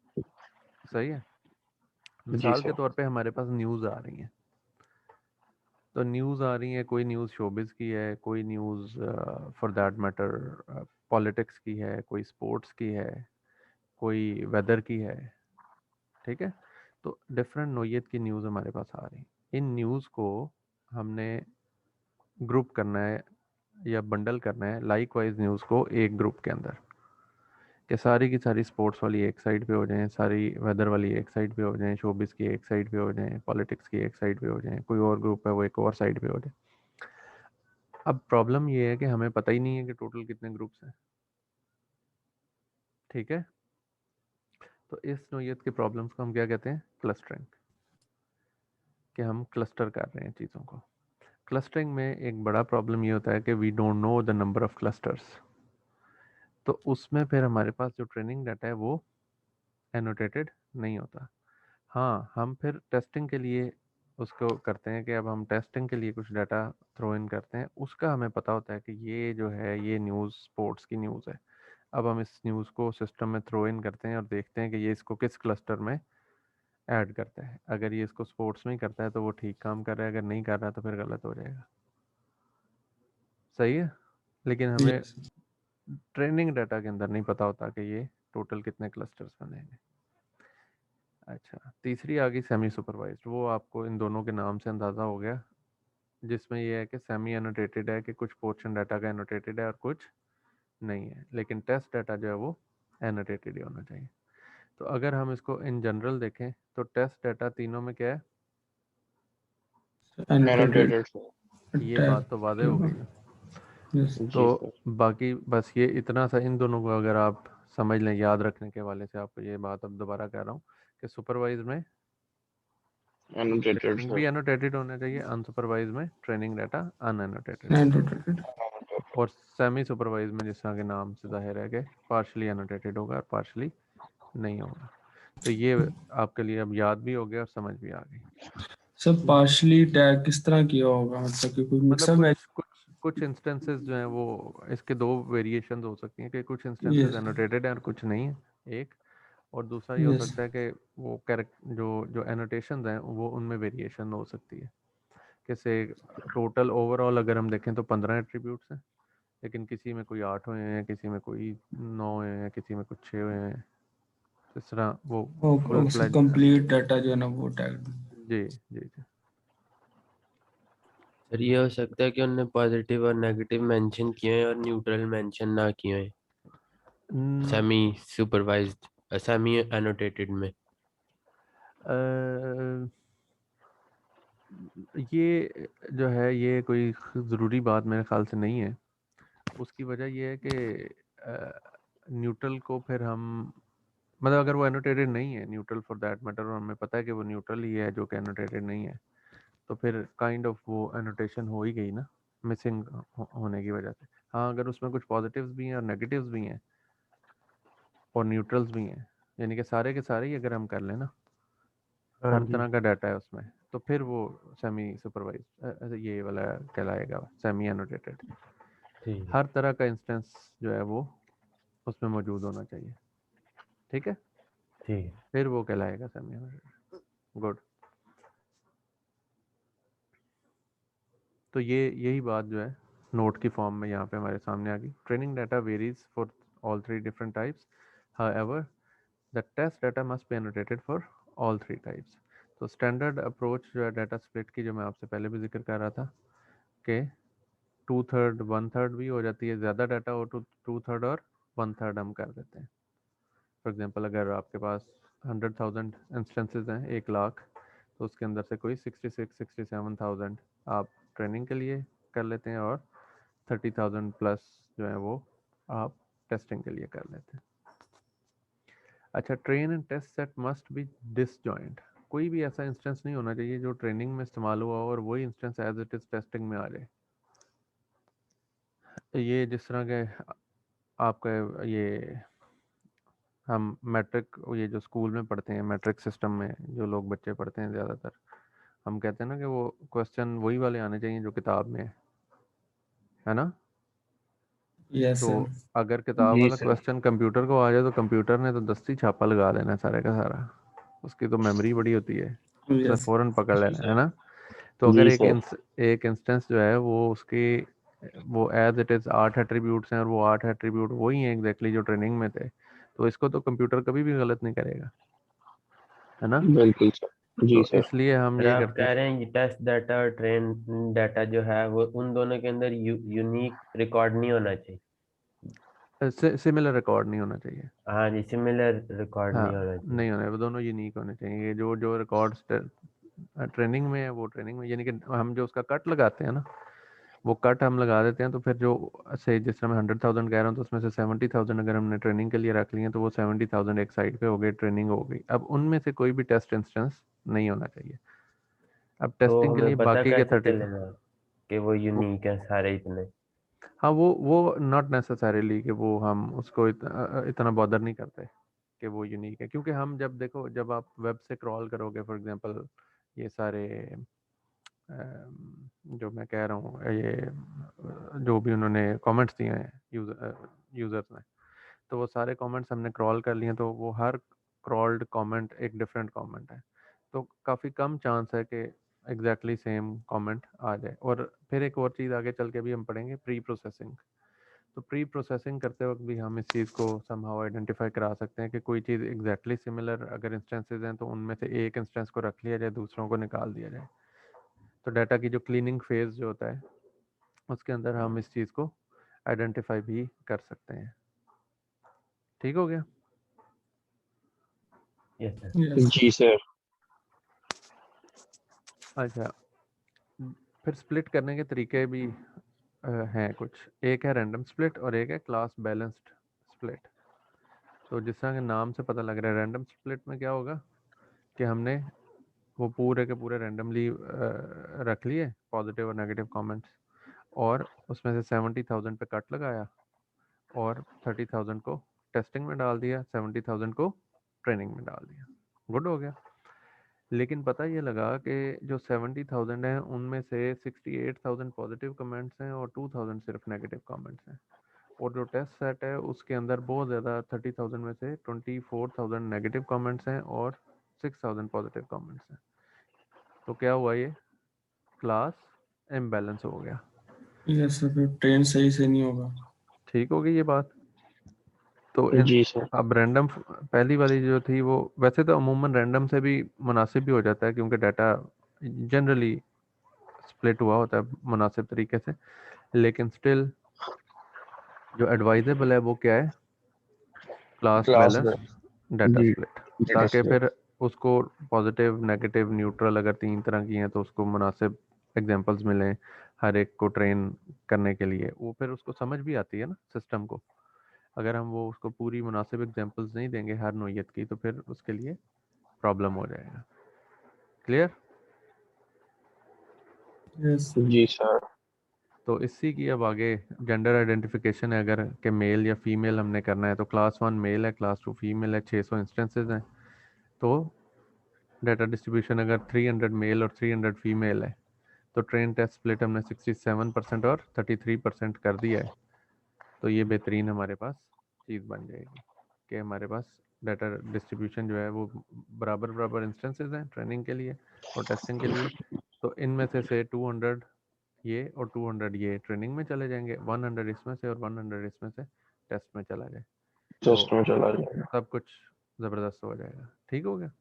सही है, जी मिसाल के सर। तौर पे हमारे पास न्यूज़ आ रही है, तो न्यूज़ आ रही है, कोई न्यूज़ शोबिज़ की है, कोई news for that matter politics की है, कोई स्पोर्ट्स की है, कोई वेदर की है। ठीक है, तो डिफरेंट नोयत की न्यूज़ हमारे पास आ रही। इन न्यूज़ को हमने ग्रुप करना है या बंडल करना है लाइक वाइज न्यूज़ को एक ग्रुप के अंदर, कि सारी की सारी स्पोर्ट्स वाली एक साइड पे हो जाएं, सारी वेदर वाली एक साइड पे हो जाएं, शोबिस की एक साइड पे हो जाएं, पॉलिटिक्स की एक साइड पे हो जाएं, कोई और ग्रुप है वो एक और साइड पे हो जाए। अब प्रॉब्लम ये है कि हमें पता ही नहीं है कि टोटल कितने ग्रुप्स हैं। ठीक है, तो इस नोयत के प्रॉब्लम्स को हम क्या कहते हैं? क्लस्टरिंग, कि हम क्लस्टर कर रहे हैं चीज़ों को। क्लस्टरिंग में एक बड़ा प्रॉब्लम ये होता है कि we don't know the number of clusters, तो उसमें फिर हमारे पास जो ट्रेनिंग डाटा है वो एनोटेटेड नहीं होता। हाँ, हम फिर टेस्टिंग के लिए उसको करते हैं कि अब हम टेस्टिंग के लिए कुछ डाटा थ्रो इन करते हैं, उसका हमें पता होता है कि ये जो है ये न्यूज़ स्पोर्ट्स की न्यूज़ है। अब हम इस न्यूज़ को सिस्टम में थ्रो इन करते हैं और देखते हैं कि ये इसको किस क्लस्टर में ऐड करता है। अगर ये इसको स्पोर्ट्स में ही करता है तो वो ठीक काम कर रहा है, अगर नहीं कर रहा तो फिर गलत हो जाएगा। सही है, लेकिन हमें Yes. ट्रेनिंग डाटा के अंदर नहीं पता होता कि ये टोटल कितने क्लस्टर्स बनेंगे। अच्छा, तीसरी आ गई सेमी सुपरवाइज्ड। वो आपको इन दोनों के नाम से अंदाज़ा हो गया, जिसमें ये है कि सेमी एनोटेटेड है, कि कुछ पोर्शन डाटा का एनोटेटेड है और कुछ नहीं है, लेकिन टेस्ट डाटा जो है वो एनोटेटेड ही होना चाहिए। तो अगर हम इसको इन जनरल देखें तो टेस्ट डाटा तीनों में क्या है? Annotated. Annotated sir. ये Tag. बात तो वादे हो गई ना। Yes. तो जी सर। बाकी बस ये इतना सा, इन दोनों को अगर आप समझ लें, याद रखने के वाले से आपको ये बात अब दोबारा कह रहा हूँ कि सुपरवाइज में एनोटेटेड ट्रेनिंग भी सर। एनोटेटेड होना चाहिए, अनसुपरवाइज में ट्रेनिंग डाटा अनएनोटेटेड होना चाहिए, Annotated. और सेमी सुपरवाइज में जिस तरह के नाम से जाहिर है कि पार्शली एनोटेटेड होगा और पार्शली नहीं होगा। तो ये आपके लिए अब याद भी हो गया और समझ भी आ गई। सब पार्शली टैग किस तरह किया होगा, मतलब कि कोई मतलब मिक्सअप कुछ मैच? कुछ कुछ इंस्टेंसेस जो हैं वो इसके दो वेरिएशंस हो सकती हैं, कि कुछ इंस्टेंसेस यस. एनोटेटेड हैं और कुछ नहीं है, एक। और दूसरा ये हो यस. सकता है कि वो कैरेक्ट जो जो एनोटेशंस हैं वो उनमें वेरिएशन हो सकती है। जैसे टोटल ओवरऑल अगर हम देखें तो 15 एट्रीब्यूट्स हैं, लेकिन किसी में कोई 8 हुए हैं, किसी में कोई 9 हुए हैं, किसी में कुछ 6 हुए हैं। इस तरह वो फुल उसका फ्लैज। कंप्लीट डाटा जो है ना वो टैग. जी जी जी। सर ये हो सकता है कि उन्होंने पॉजिटिव और नेगेटिव मेंशन किए हैं और न्यूट्रल मेंशन ना किए हैं न- सेमी सुपरवाइज्ड सेमी एनोटेटेड में। अ, ये जो है ये कोई ज़रूरी बात मेरे ख्याल से नहीं है। उसकी वजह ये है कि न्यूट्रल को फिर हम, मतलब अगर वो एनोटेटेड नहीं है, न्यूट्रल फॉर दैट मैटर, और हमें पता है कि वो न्यूट्रल ही है जो कि एनोटेटेड नहीं है, तो फिर काइंड ऑफ वो एनोटेशन हो ही गई ना, मिसिंग होने की वजह से। हाँ, अगर उसमें कुछ पॉजिटिव्स भी हैं और नेगेटिव्स भी हैं और न्यूट्रल्स भी हैं, यानी कि सारे के सारे ही अगर हम कर लें ना, हाँ हर जी तरह का डाटा है उसमें, तो फिर वो सेमी सुपरवाइज ये वाला कहलाएगा, सेमी एनोटेटेड। ठीक है हर तरह का इंस्टेंस जो है वो उसमें मौजूद होना चाहिए। ठीक है, ठीक है। फिर वो कहलाएगा सेमी एनोटेटेड। गुड। तो ये यही बात जो है नोट की फॉर्म में यहाँ पे हमारे सामने आ गई। Training data varies for all three different types, however the test data must be annotated for all three types. तो स्टैंडर्ड अप्रोच जो है डाटा स्प्लिट की, जो मैं आपसे पहले भी जिक्र कर रहा था, कि 2/3 1/3 भी हो जाती है, ज़्यादा डाटा हो तो 2/3 और 1/3 हम कर देते हैं। फॉर एग्जांपल अगर आपके पास 100,000 इंस्टेंसेस हैं 1 लाख, तो उसके अंदर से कोई 66-67,000 आप ट्रेनिंग के लिए कर लेते हैं और 30,000 प्लस जो है वो आप टेस्टिंग के लिए कर लेते हैं। अच्छा, train and test set must be disjoint. कोई भी ऐसा इंस्टेंस नहीं होना चाहिए जो ट्रेनिंग में इस्तेमाल हुआ हो और वही instance as it is testing में आ जाए। ये जिस तरह के आपका ये हम मैट्रिक, ये जो स्कूल में पढ़ते हैं मैट्रिक सिस्टम में जो लोग बच्चे पढ़ते हैं ज़्यादातर, हम कहते हैं ना कि वो क्वेश्चन वही वाले आने चाहिए जो किताब में है ना। यस तो सर। अगर किताब जी वाला सर। क्वेश्चन कंप्यूटर को आ जाए तो कंप्यूटर ने तो दस्ती छापा लगा देना है सारे का सारा, उसकी तो मेमोरी बड़ी होती है, उसने यस फ़ौरन पकड़ लेना है ना। तो अगर जी सर। एक इंस्टेंस जो है वो उसकी वो एज इट इज़ 8 एट्रीब्यूट्स हैं और वो 8 एट्रीब्यूट वही हैं एग्जैक्टली जो ट्रेनिंग में थे, तो इसको तो कंप्यूटर कभी भी गलत नहीं करेगा, है ना। बिल्कुल सर। जी तो सर। इसलिए हम और ये आप करते कह हैं। रहे हैं ये टेस्ट डाटा और ट्रेन डाटा जो है वो उन दोनों के अंदर यूनिक रिकॉर्ड नहीं होना चाहिए। सिमिलर रिकॉर्ड नहीं होना चाहिए। हाँ जी, सिमिलर रिकॉर्ड हाँ, नहीं होना चाहिए। नहीं होने, वो दोनों यूनिक होने चाहिए। जो जो रिकॉर्ड्स ट्रेनिंग में है वो ट्रेनिंग में, यानी कि हम जो उसका कट लगाते हैं ना, वो कट हम लगा देते हैं, तो फिर जो से जिस तरह मैं 100,000 कह रहा हूँ तो उसमें से 70,000 अगर हमने ट्रेनिंग के लिए रख लिए तो वो 70,000 एक साइड पे हो गई, ट्रेनिंग हो गई। अब उनमें से कोई भी टेस्ट इंस्टेंस नहीं होना चाहिए। अब तो टेस्टिंग के हमें लिए पता बाकी के कैसे 30, चलेगा कि वो यूनिक है सारे इतने? हाँ वो नॉट नेसेसरीली कि वो हम उसको इतना बॉदर नहीं करते कि वो यूनिक है, क्योंकि हम जब देखो जब आप वेब से क्रॉल करोगे फॉर एग्जांपल ये सारे जो मैं कह रहा हूँ ये जो भी उन्होंने कमेंट्स दिए हैं यूज़र्स ने, तो वो सारे कमेंट्स हमने क्रॉल कर लिए, तो वो हर क्रॉल्ड कमेंट एक डिफरेंट कमेंट है, तो काफ़ी कम चांस है कि एग्जैक्टली सेम कमेंट आ जाए। और फिर एक और चीज़ आगे चल के भी हम पढ़ेंगे, प्री प्रोसेसिंग। तो प्री प्रोसेसिंग करते वक्त भी हम इस चीज़ को समहाउ आइडेंटिफाई करा सकते हैं कि कोई चीज़ एग्जैक्टली सिमिलर अगर इंस्टेंसेस हैं तो उनमें से एक इंस्टेंस को रख लिया जाए, दूसरों को निकाल दिया जाए। तो डाटा की जो क्लीनिंग फेज़ जो होता है उसके अंदर हम इस चीज़ को आइडेंटिफाई भी कर सकते हैं। ठीक हो गया। Yes sir. यस जी सर। अच्छा, फिर स्प्लिट करने के तरीके भी हैं कुछ। एक है रैंडम स्प्लिट और एक है क्लास बैलेंस्ड स्प्लिट। तो जिस तरह के नाम से पता लग रहा है, रैंडम स्प्लिट में क्या होगा कि हमने वो पूरे के पूरे रैंडमली रख लिए पॉजिटिव और नेगेटिव कमेंट्स, और उसमें से 70,000 पे कट लगाया और 30,000 को टेस्टिंग में डाल दिया, 70,000 को ट्रेनिंग में डाल दिया। गुड हो गया। लेकिन पता ये लगा कि जो 70,000 हैं उनमें से 68,000 पॉजिटिव कमेंट्स हैं और 2,000 सिर्फ नेगेटिव कमेंट्स हैं, और जो टेस्ट सेट है उसके अंदर बहुत ज़्यादा 30,000 में से 24,000 नेगेटिव कमेंट्स हैं और 6,000 पॉजिटिव कमेंट्स हैं। तो क्या हुआ, ये क्लास इम्बैलेंस हो गया। यस सर, फिर ट्रेन सही से नहीं होगा। ठीक हो गई ये बात। तो इन जी सर। अब रैंडम पहली वाली जो थी वो वैसे तो अमूमन रैंडम से भी मुनासिब भी हो जाता है, क्योंकि डाटा जनरली स्प्लिट हुआ होता है मुनासिब तरीके से, लेकिन स्टिल जो एडवाइजेबल है वो क्या है, क्लास क्लास बैलेंस में। डाटा जी। स्प्लिट, डेटा ताकि स्प्लिट। फिर उसको पॉजिटिव नेगेटिव न्यूट्रल अगर 3 तरह की हैं तो उसको मुनासिब एग्जांपल्स मिलें हर एक को ट्रेन करने के लिए, वो फिर उसको समझ भी आती है ना सिस्टम को। अगर हम वो उसको पूरी मुनासिब एग्जांपल्स नहीं देंगे हर नोयत की तो फिर उसके लिए प्रॉब्लम हो जाएगा। क्लियर। यस। जी सर। तो इसी की अब आगे जेंडर आइडेंटिफिकेशन है, अगर कि मेल या फीमेल हमने करना है तो क्लास 1 मेल है, क्लास 2 फीमेल है, 600 इंस्टेंसेस हैं। तो डाटा डिस्ट्रीब्यूशन अगर 300 मेल और 300 फीमेल है तो ट्रेन टेस्ट स्प्लिट हमने 67% और 33% कर दिया है। तो ये बेहतरीन हमारे पास चीज़ बन जाएगी कि हमारे पास डाटा डिस्ट्रीब्यूशन जो है वो बराबर बराबर इंस्टेंसेस हैं ट्रेनिंग के लिए और टेस्टिंग के लिए। तो इनमें से 200 ये और 200 ये ट्रेनिंग में चले जाएंगे, 100 इसमें से और 100 इसमें से टेस्ट में चला जाए, तो टेस्ट में चला जाएगा। सब कुछ ज़बरदस्त हो जाएगा। ठीक हो गया।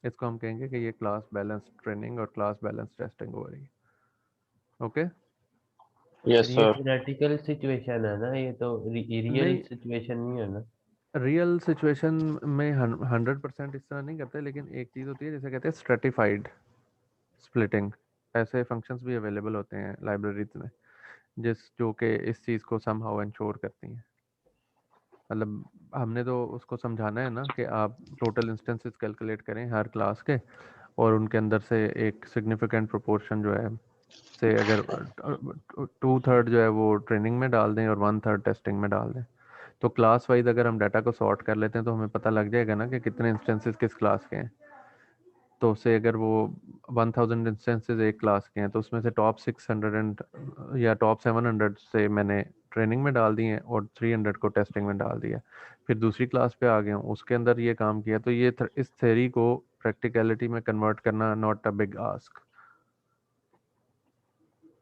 इसको हम कहेंगे कि ये क्लास बैलेंस ट्रेनिंग और क्लास बैलेंस टेस्टिंग हो रही है। ओके। यस फिर ये सर। थ्योरेटिकल सिचुएशन है ना, ये तो रियल नहीं, सिचुएशन नहीं है ना। रियल सिचुएशन में 100% इस तरह नहीं करते, लेकिन एक चीज़ होती है जैसे कहते हैं स्ट्रेटिफाइड स्प्लिटिंग। ऐसे फंक्शंस भी अवेलेबल होते हैं लाइब्रेरीज में जो कि इस चीज़ को समहाउ इंश्योर करती हैं। मतलब हमने तो उसको समझाना है ना कि आप टोटल इंस्टेंसेस कैलकुलेट करें हर क्लास के, और उनके अंदर से एक सिग्निफिकेंट प्रोपोर्शन जो है से अगर 2/3 जो है वो ट्रेनिंग में डाल दें और 1/3 टेस्टिंग में डाल दें, तो क्लास वाइज अगर हम डाटा को सॉर्ट कर लेते हैं तो हमें पता लग जाएगा ना कि कितने इंस्टेंसेस किस क्लास के हैं। तो से अगर वो 1000 इंस्टेंसेस एक क्लास के हैं तो उसमें से टॉप 600 या टॉप 700 से मैंने ट्रेनिंग में डाल दिए और 300 को टेस्टिंग में डाल दिया, फिर दूसरी क्लास पे आ गया हूँ उसके अंदर ये काम किया। तो ये इस थ्योरी को प्रैक्टिकलिटी में कन्वर्ट करना नॉट अ बिग आस्क।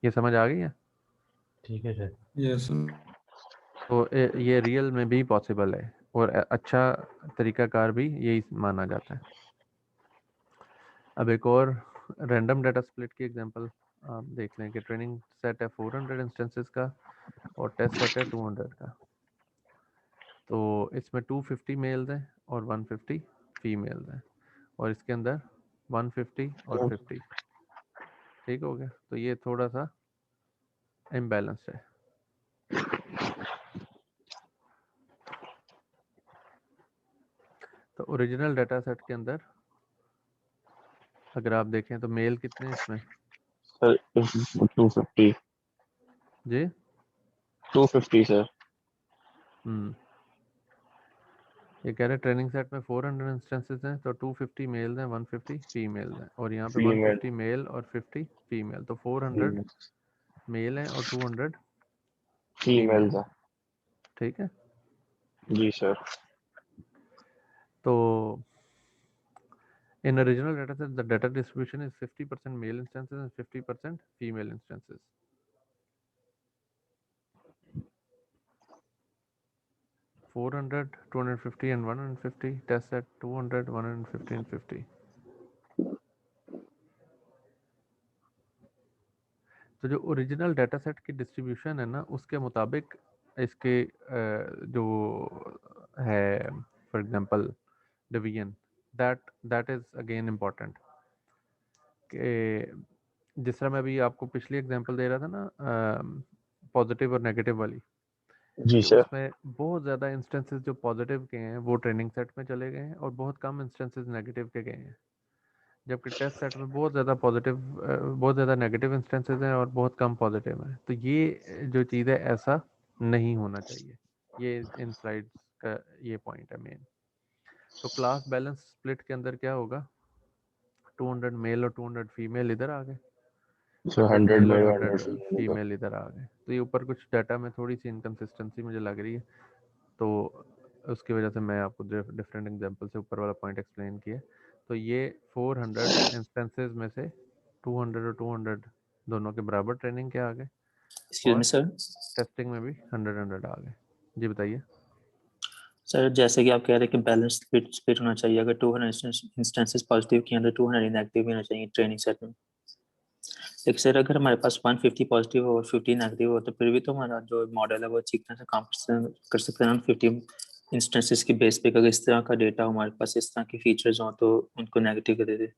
ये समझ आ गई है? ठीक है सर। यस तो ये रियल में भी पॉसिबल है और अच्छा तरीकाकार भी यही माना जाता है। अब एक और रैंडम डाटा स्प्लिट की एग्जांपल आप देख लें कि ट्रेनिंग सेट है 400 इंस्टेंसेस का और टेस्ट सेट है 200 का। तो इसमें 250 मेल्स हैं और 150 फीमेल्स हैं, और इसके अंदर 150 और 50। ठीक हो गया? तो ये थोड़ा सा इम्बैलेंस्ड है। तो ओरिजिनल डाटा सेट के अंदर अगर आप देखें तो मेल कितने हैं इसमें सर 250। जी? 250 सर। ये कह रहे ट्रेनिंग सेट में 400 इंस्टेंसेस हैं तो 250 मेल्स हैं 150 फीमेल्स हैं, और यहाँ पे फीमेल 150 मेल और 50 फीमेल, तो 400 मेल हैं और 200 फीमेल फीमेल्स हैं। है। ठीक है? जी सर। तो in original data set the data distribution is 50% male instances and 50% female instances. (400, 250 and 150 test set 200, 150 and 50. तो जो ओरिजिनल डाटा सेट की डिस्ट्रीब्यूशन है ना उसके मुताबिक इसके जो है for example division, that is again important. कि जिस तरह मैं अभी आपको पिछली एग्जांपल दे रहा था ना पॉजिटिव और नेगेटिव वाली, जी कि सर। उसमें बहुत ज़्यादा इंस्टेंसेस जो पॉजिटिव के हैं वो ट्रेनिंग सेट में चले गए हैं और बहुत कम इंस्टेंसेस नेगेटिव के गए हैं, जबकि टेस्ट सेट में बहुत ज़्यादा पॉजिटिव बहुत ज़्यादा नेगेटिव इंस्टेंसेस हैं और बहुत कम पॉजिटिव हैं। तो ये जो चीज़ है ऐसा नहीं होना चाहिए। ये इन स्लाइड्स का ये पॉइंट है मेन। तो क्लास बैलेंस स्प्लिट के अंदर क्या होगा, 200 मेल और 200 फीमेल इधर आ गए, सर 100 100 मेल और मेल 100 100 फीमेल इधर आ गए। तो ये ऊपर कुछ डाटा में थोड़ी सी इनकन्सिस्टेंसी मुझे लग रही है, तो उसकी वजह से मैं आपको डिफरेंट एग्जांपल से ऊपर वाला पॉइंट एक्सप्लेन किया। तो ये 400 इंस्टेंसेस में से 200 और 200 दोनों के बराबर ट्रेनिंग के आ गए एक्सक्यूज और मी सर। टेस्टिंग में भी 100 आ गए। जी बताइए। सर जैसे कि आप कह रहे हैं कि बैलेंस स्प्लिट स्प्लिट होना चाहिए, अगर 200 इंस्टेंसेस पॉजिटिव के अंदर 200 नेगेटिव भी होना चाहिए ट्रेनिंग सेट में। लेकिन सर अगर हमारे पास 150 पॉजिटिव और 50 नेगेटिव हो तो फिर भी तो हमारा जो मॉडल है वो अच्छी तरह से काम कर सकते हैं 50 इंस्टेंसेस की बेस पे। अगर इस तरह का डेटा हमारे पास इस तरह के फीचर्स हो तो उनको नेगेटिव कर देते।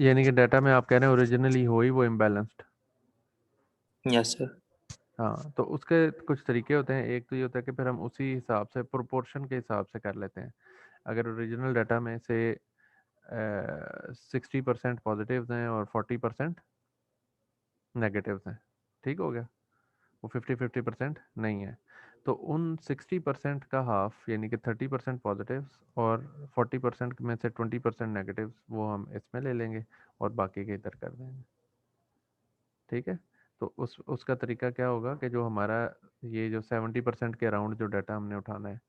यानी कि डाटा में आप कह रहे हैं ओरिजिनली हो ही वो इम्बैलेंस्ड। Yes sir. हाँ, तो उसके कुछ तरीके होते हैं। एक तो ये होता है कि फिर हम उसी हिसाब से प्रोपोर्शन के हिसाब से कर लेते हैं। अगर ओरिजिनल डाटा में से 60% पॉजिटिव्स हैं और 40% नेगेटिव्स हैं, ठीक हो गया, वो 50-50% नहीं है, तो उन 60% का हाफ यानी कि 30% पॉजिटिव्स और 40% में से 20% नेगेटिव्स वो हम इसमें ले लेंगे और बाकी के इधर कर देंगे। ठीक है? तो उसका तरीका क्या होगा कि जो हमारा ये जो 70% के अराउंड जो डाटा हमने उठाना है,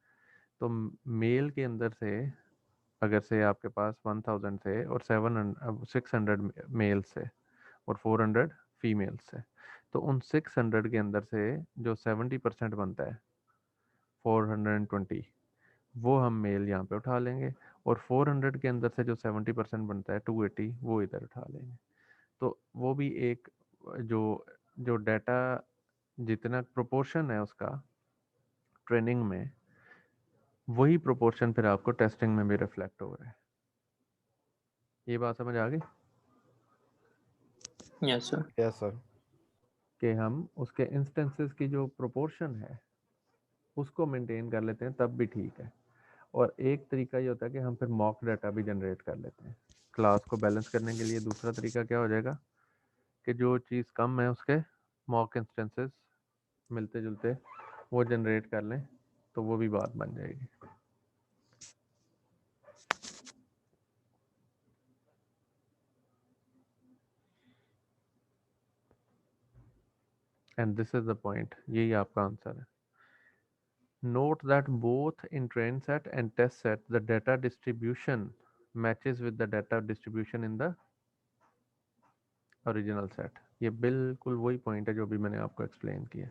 तो मेल के अंदर से अगर से आपके पास 1000 से और 600 मेल से और 400 फीमेल से, तो उन 600 के अंदर से जो 70% बनता है 420 वो हम मेल यहाँ पे उठा लेंगे, और 400 के अंदर से जो 70% बनता है 280 वो इधर उठा लेंगे। तो वो भी एक जो जो डाटा जितना प्रोपोर्शन है उसका ट्रेनिंग में, वही प्रोपोर्शन फिर आपको टेस्टिंग में भी रिफ्लेक्ट हो रहा है। ये बात समझ आ गई यस सर। Yes sir. कि हम उसके इंस्टेंसेस की जो प्रोपोर्शन है उसको मेंटेन कर लेते हैं तब भी ठीक है। और एक तरीका ये होता है कि हम फिर मॉक डाटा भी जनरेट कर लेते हैं क्लास को बैलेंस करने के लिए। दूसरा तरीका क्या हो जाएगा कि जो चीज़ कम है उसके मॉक इंस्टेंसेस मिलते जुलते वो जनरेट कर लें, तो वो भी बात बन जाएगी। And this is the point, यही आपका आंसर है। Note that both in train set and test set the data distribution matches with the data distribution in the original set। ये बिल्कुल वही पॉइंट है जो भी मैंने आपको एक्सप्लेन किया।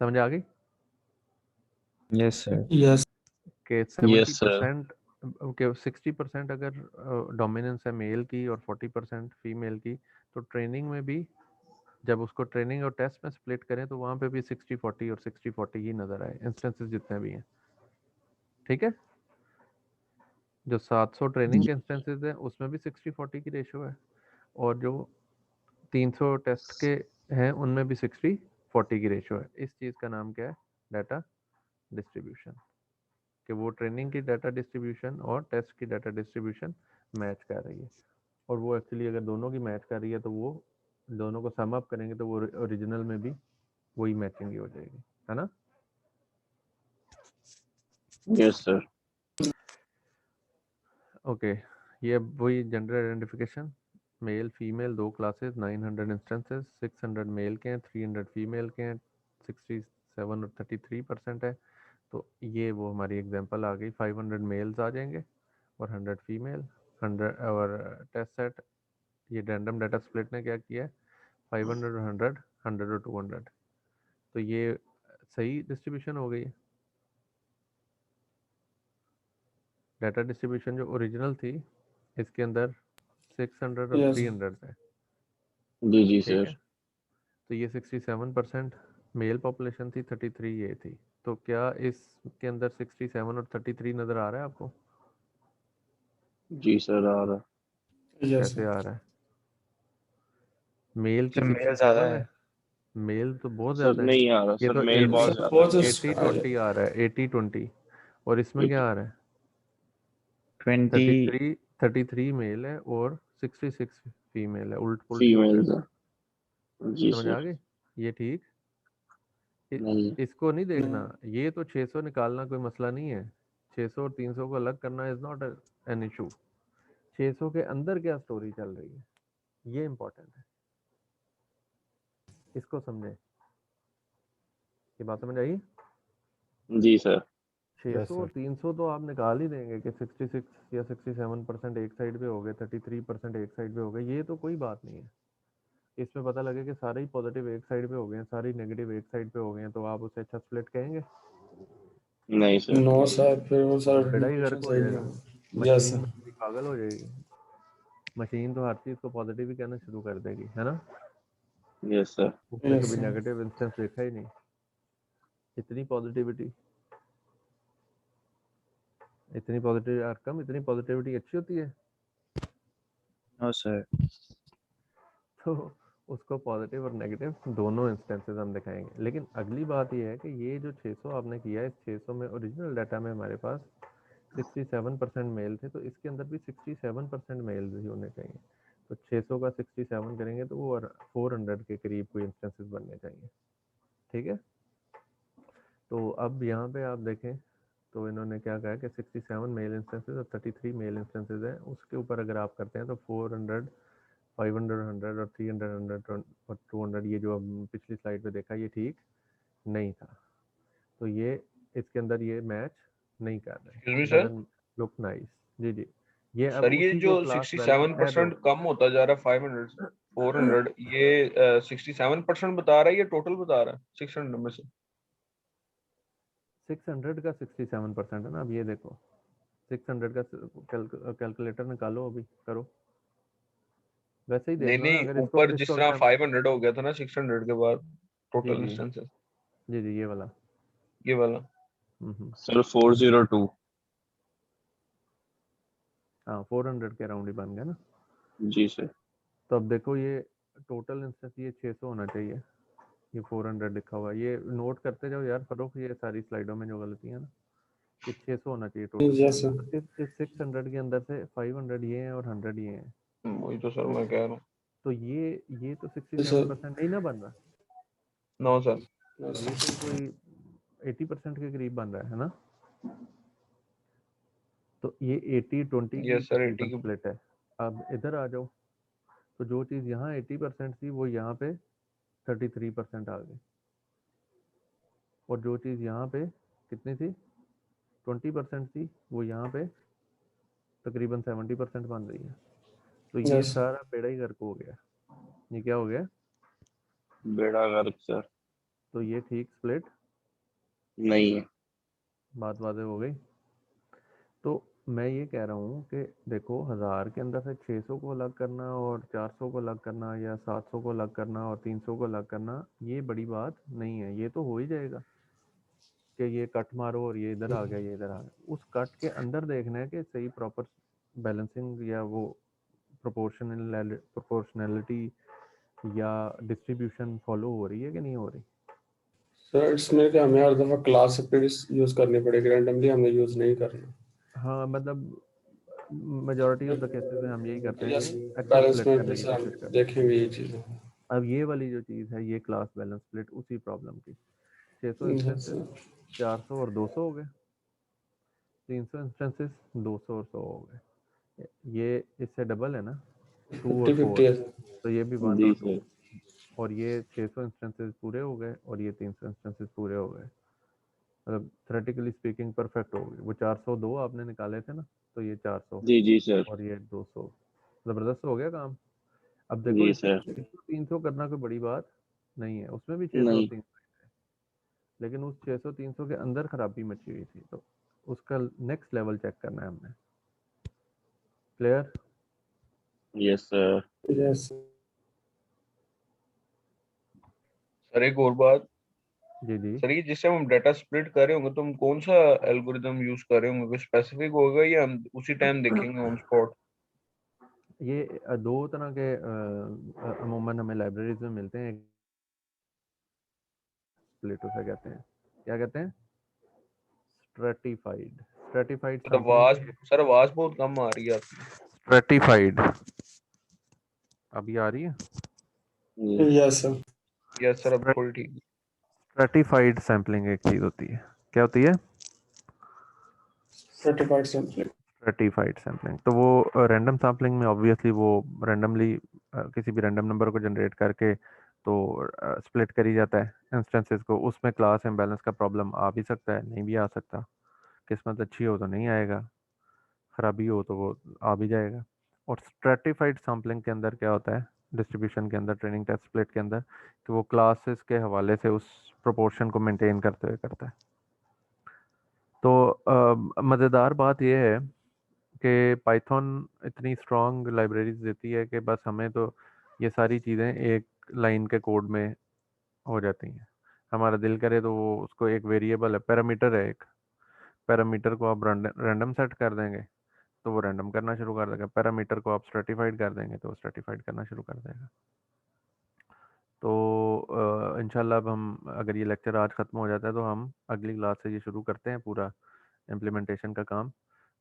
समझ आ गई यस सर। यस कि 70% के 60% अगर डोमिनेंस है मेल की और 40% फीमेल की, तो ट्रेनिंग में भी जब उसको ट्रेनिंग और टेस्ट में स्प्लिट करें तो वहाँ पे भी 60-40 और 60-40 ही नज़र आए इंस्टेंसेस जितने भी हैं। ठीक है, जो 700 ट्रेनिंग के इंस्टेंसेस हैं उसमें भी 60-40 की रेशो है, और जो 300 टेस्ट के हैं उनमें भी 60-40 की रेशो है। इस चीज़ का नाम क्या है? Data distribution. कि वो ट्रेनिंग की डाटा डिस्ट्रीब्यूशन और टेस्ट की डाटा डिस्ट्रीब्यूशन मैच कर रही है, और वो एक्चुअली अगर दोनों की मैच कर रही है तो वो दोनों को सम अप करेंगे तो वो ओरिजिनल में भी वही मैचिंग ही हो जाएगी, है ना? Yes sir. ओके, ये वही जेंडर आइडेंटिफिकेशन, मेल फीमेल दो क्लासेस, 900 इंस्टेंसेस, 600 मेल के हैं, 300 फीमेल के हैं, 67 और 33% है। तो ये वो हमारी एग्जांपल आ गई। 500 मेल्स आ जाएंगे और 100 फीमेल, 100 और टेस्ट सेट ये रैंडम डाटा स्प्लिट ने क्या किया है, 500 और 100, 100 और 200। तो ये सही डिस्ट्रीब्यूशन हो गई है। डाटा डिस्ट्रीब्यूशन जो ओरिजिनल थी इसके अंदर 600 और Yes. 300 है। जी जी ठीक है, सर। तो ये 67% मेल पॉपुलेशन थी, 33 ये थी। तो क्या इसके अंदर 67 और 33 नज़र आ रहा है आपको? जी सर आ रहा। Yes. कैसे आ रहा है? मेल की सर मेल ज्यादा 67 है। है, मेल तो बहुत सर ज़्यादा है। नहीं आ रहा ये सर, तो मेल बहुत ज्यादा है। 80-20 आ रहा है, 80-20। और इसमें क्या आ रहा है? 20 33 मेल है और 66 फीमेल है, उल्ट पुल्ट ही हो गया। फीमेल है। जी समझ आ सर। गई? ये ठीक। नहीं इसको नहीं देखना, ये तो 600 निकालना कोई मसला नहीं है। 600 और 300 को अलग करना इज नॉट एन इशू। 600 के अंदर क्या स्टोरी चल रही है ये इंपॉर्टेंट है, इसको समझे। ये बात समझ आई? जी सर। 600 और 300 तो आप निकाल ही देंगे कि 66 या 67% एक साइड पे हो गए, 33% एक साइड पे हो गए, ये तो कोई बात नहीं है। इसमें पता लगे कि सारे ही पॉजिटिव एक साइड पे हो गए हैं, सारे नेगेटिव एक साइड पे हो गए हैं, तो आप उसे अच्छा स्प्लिट कहेंगे? नहीं सर। No सर, फिर वो सर बेड़ा ही डिफिनेशन गर्क हो सही नहीं जाएगा, होगा। Yes machine sir. भी पागल हो जाएगी। मशीन तो हर चीज़ को पॉजिटिव ही कहना शुरू कर देगी, है ना? Yes sir. उसने Yes कभी सर। नेगेटिव इंस्टेंस देखा ही नहीं। इतनी पॉजिटिविटी, इतनी पॉजिटिव आउटकम, इतनी पॉजिटिविटी अच्छी होती है। No sir. तो उसको पॉजिटिव और नेगेटिव दोनों इंस्टेंसेस हम दिखाएंगे। लेकिन अगली बात ये है कि ये जो 600 आपने किया है, इस 600 में ओरिजिनल डाटा में हमारे पास 67% मेल थे, तो इसके अंदर भी 67% मेल भी होने चाहिए। तो 600 का 67 करेंगे तो वो 400 के करीब कोई इंस्टेंसेस बनने चाहिए। ठीक है, तो अब यहाँ पे आप देखें तो इन्होंने क्या कहा कि 67 मेल इंस्टेंसेस और 33 मेल इंस्टेंसेस हैं। उसके ऊपर अगर आप करते हैं तो 400, 500, 100 और 300, 100 और 200, ये जो अब पिछली स्लाइड पे देखा ये ठीक नहीं था। तो ये इसके अंदर ये मैच नहीं कर रहे, Excuse me, sir? Doesn't look nice. जी जी, ये अब सर ये उसी जो के क्लास 67% कम होता जा रहा है 500 से 400, ये 67% बता रहा है, ये टोटल बता रहा है 600 में से? 600 का 67% है ना। अब ये देखो 600 का कैलकुलेटर निकालो, अभी करो। वैसे ही देख नहीं लो ना, नहीं, अगर इसको ऊपर जिस इसको तरह अगर हम 500 हो गया था ना 600 के बाद जी टोटल जी इंस्टेंसेस, जी जी ये वाला ये वाला। सर 402। हाँ 400 के अराउंड ही बन गया ना। जी सर। तो अब देखो ये टोटल इंस्टेंस ये 600 होना चाहिए, ये 400 लिखा हुआ है, ये नोट करते जाओ यार फरोख, ये सारी स्लाइडों में जो गलती है ना, ये 600 होना चाहिए टोटल। Yes sir. तो इस 600 के अंदर से 500 ये हैं और 100 ये हैं, वही तो सर मैं कह रहा हूँ। तो ये तो सर 67% नहीं ना बन रहा, नो सर, ये तो कोई 80% के करीब बन रहा है ना। तो ये 80-20 की यस सर, तकरीबन 80 की। स्प्लिट है। अब इधर आ जाओ, तो जो चीज़ यहाँ 80% थी वो यहाँ पे 33% आ गई, और जो चीज़ यहाँ पे कितनी थी 20% थी वो यहाँ पे तकरीबन 70% बन रही है। तो ये यस सारा बेड़ा ही गर्क हो गया। ये क्या हो गया? बेड़ा गर्क सर। तो ये ठीक स्प्लिट नहीं है। बात वादे हो गई। तो मैं ये कह रहा हूँ कि देखो 1000 के अंदर से 600 को अलग करना और 400 को अलग करना या 700 को अलग करना और 300 को अलग करना ये बड़ी बात नहीं है, ये तो हो ही जाएगा कि ये कट मारो और ये इधर आ गया ये इधर आ गया। उस कट के अंदर देखना है कि सही प्रॉपर बैलेंसिंग या वो प्रोपोर्शनैलिटी या डिस्ट्रीब्यूशन फॉलो हो रही है कि नहीं हो रही। सर, इसमें क्या हमें हर दफा क्लास स्प्लिट यूज करनी पड़ेगी, रैंडमली हमें यूज नहीं करना। हाँ मतलब मेजॉरिटी ऑफ द केसेस में हम यही करते हैं यस, कि अच्छा बैलेंस स्प्लिट में करने की जैसे हम कोशिश करते हैं। देखेंगे ये चीजें। अब ये वाली जो चीज़ है ये क्लास बैलेंस स्प्लिट उसी प्रॉब्लम की, 600 यस इंस्टेंसेस 400 और 200 हो गए, 300 इंस्टेंसेस 200 और 100 हो गए, ये इससे डबल है ना 2 और 4, 50-50 है सर। तो ये भी 1 जी और 2, सर। और ये 600 इंस्टेंसेस पूरे हो गए और ये 300 इंस्टेंसेस पूरे हो गए, मतलब थ्योरेटिकली स्पीकिंग परफेक्ट हो गए। वो 402 आपने निकाले थे ना, तो ये 400 जी जी सर। और ये 200, ज़बरदस्त हो गया काम। अब देखो जी इसमें सर। 600-300 करना कोई बड़ी बात नहीं है, उसमें भी 600 और नहीं। 300 है, लेकिन उस 600-300 के अंदर खराबी मची हुई थी, तो उसका नेक्स्ट लेवल चेक करना है हमने। Clear? Yes sir. Yes sir एक और बात, जी जी। सर ये जिससे हम डाटा स्प्लिट कर रहे होंगे तो हम कौन सा एल्गोरिदम यूज कर रहे होंगे, कोई स्पेसिफिक होगा या हम उसी टाइम देखेंगे ऑन स्पॉट? ये दो तरह के अमूमन हमें लाइब्रेरीज में मिलते हैं, स्प्लिट उसे कहते हैं, क्या कहते हैं? स्ट्रेटिफाइड। स्ट्रेटिफाइड सर आवाज, सर आवाज बहुत कम आ रही है आपकी। स्ट्रेटिफाइड अभी आ रही है? Yes sir. यस सर, अब थोड़ी ठीक। स्ट्रेटिफाइड सैम्पलिंग एक चीज़ होती है, क्या होती है? Certified sampling. स्ट्रेटिफाइड सैम्पलिंग, तो वो रैंडम सैम्पलिंग में ऑब्वियसली वो रैंडमली किसी भी रैंडम नंबर को जनरेट करके तो स्प्लिट करी जाता है इंस्टेंसेस को। उसमें क्लास इम्बैलेंस का प्रॉब्लम आ भी सकता है, नहीं भी आ सकता, किस्मत अच्छी हो तो नहीं आएगा, ख़राबी हो तो वो आ भी जाएगा। और स्ट्रेटिफाइड सैम्पलिंग के अंदर क्या होता है, डिस्ट्रीब्यूशन के अंदर, ट्रेनिंग टेस्ट स्प्लिट के अंदर, कि वो क्लासेस के हवाले से उस प्रोपोर्शन को मेंटेन करते हुए करता है। तो मज़ेदार बात यह है कि पाइथन इतनी स्ट्रॉन्ग लाइब्रेरीज देती है कि बस हमें तो ये सारी चीज़ें एक लाइन के कोड में हो जाती हैं। हमारा दिल करे तो वो उसको एक वेरिएबल है, पैरामीटर है एक, पैरामीटर को आप रैंडम सेट कर देंगे तो वो रैंडम करना शुरू कर देगा, पैरामीटर को आप स्ट्रेटिफाइड कर देंगे तो वो स्ट्रेटिफाइड करना शुरू कर देगा। तो इंशाल्लाह अब हम, अगर ये लेक्चर आज ख़त्म हो जाता है तो हम अगली क्लास से ये शुरू करते हैं पूरा इम्प्लीमेंटेशन का काम।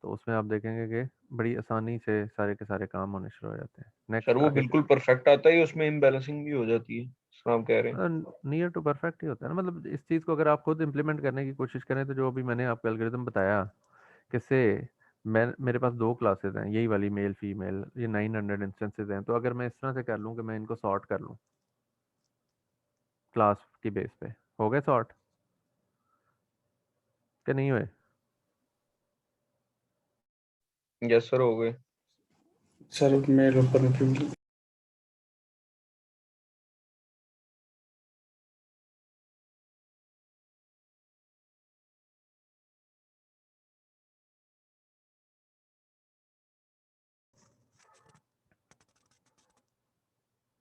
तो उसमें आप देखेंगे कि बड़ी आसानी से सारे के सारे काम होने शुरू हो जाते हैं। सर नेक्स्ट वो आगे बिल्कुल परफेक्ट आता है, उसमें इम्बैलेंसिंग भी हो जाती है, सर आप कह रहे हैं? नियर टू परफेक्ट ही होता है ना, मतलब इस चीज़ को अगर आप खुद इम्प्लीमेंट करने की कोशिश करें तो जो अभी मैंने आपको एल्गोरिथम बताया, किससे मैं, मेरे पास 2 क्लासेस हैं यही वाली, मेल फीमेल, ये 900 इंस्टेंसेस हैं, तो अगर मैं इस तरह से कर लूँ कि मैं इनको सॉर्ट कर लूँ क्लास की बेस पे, हो गए सॉर्ट कि नहीं हुए? यस सर, हो गए। सर मेल ओपन की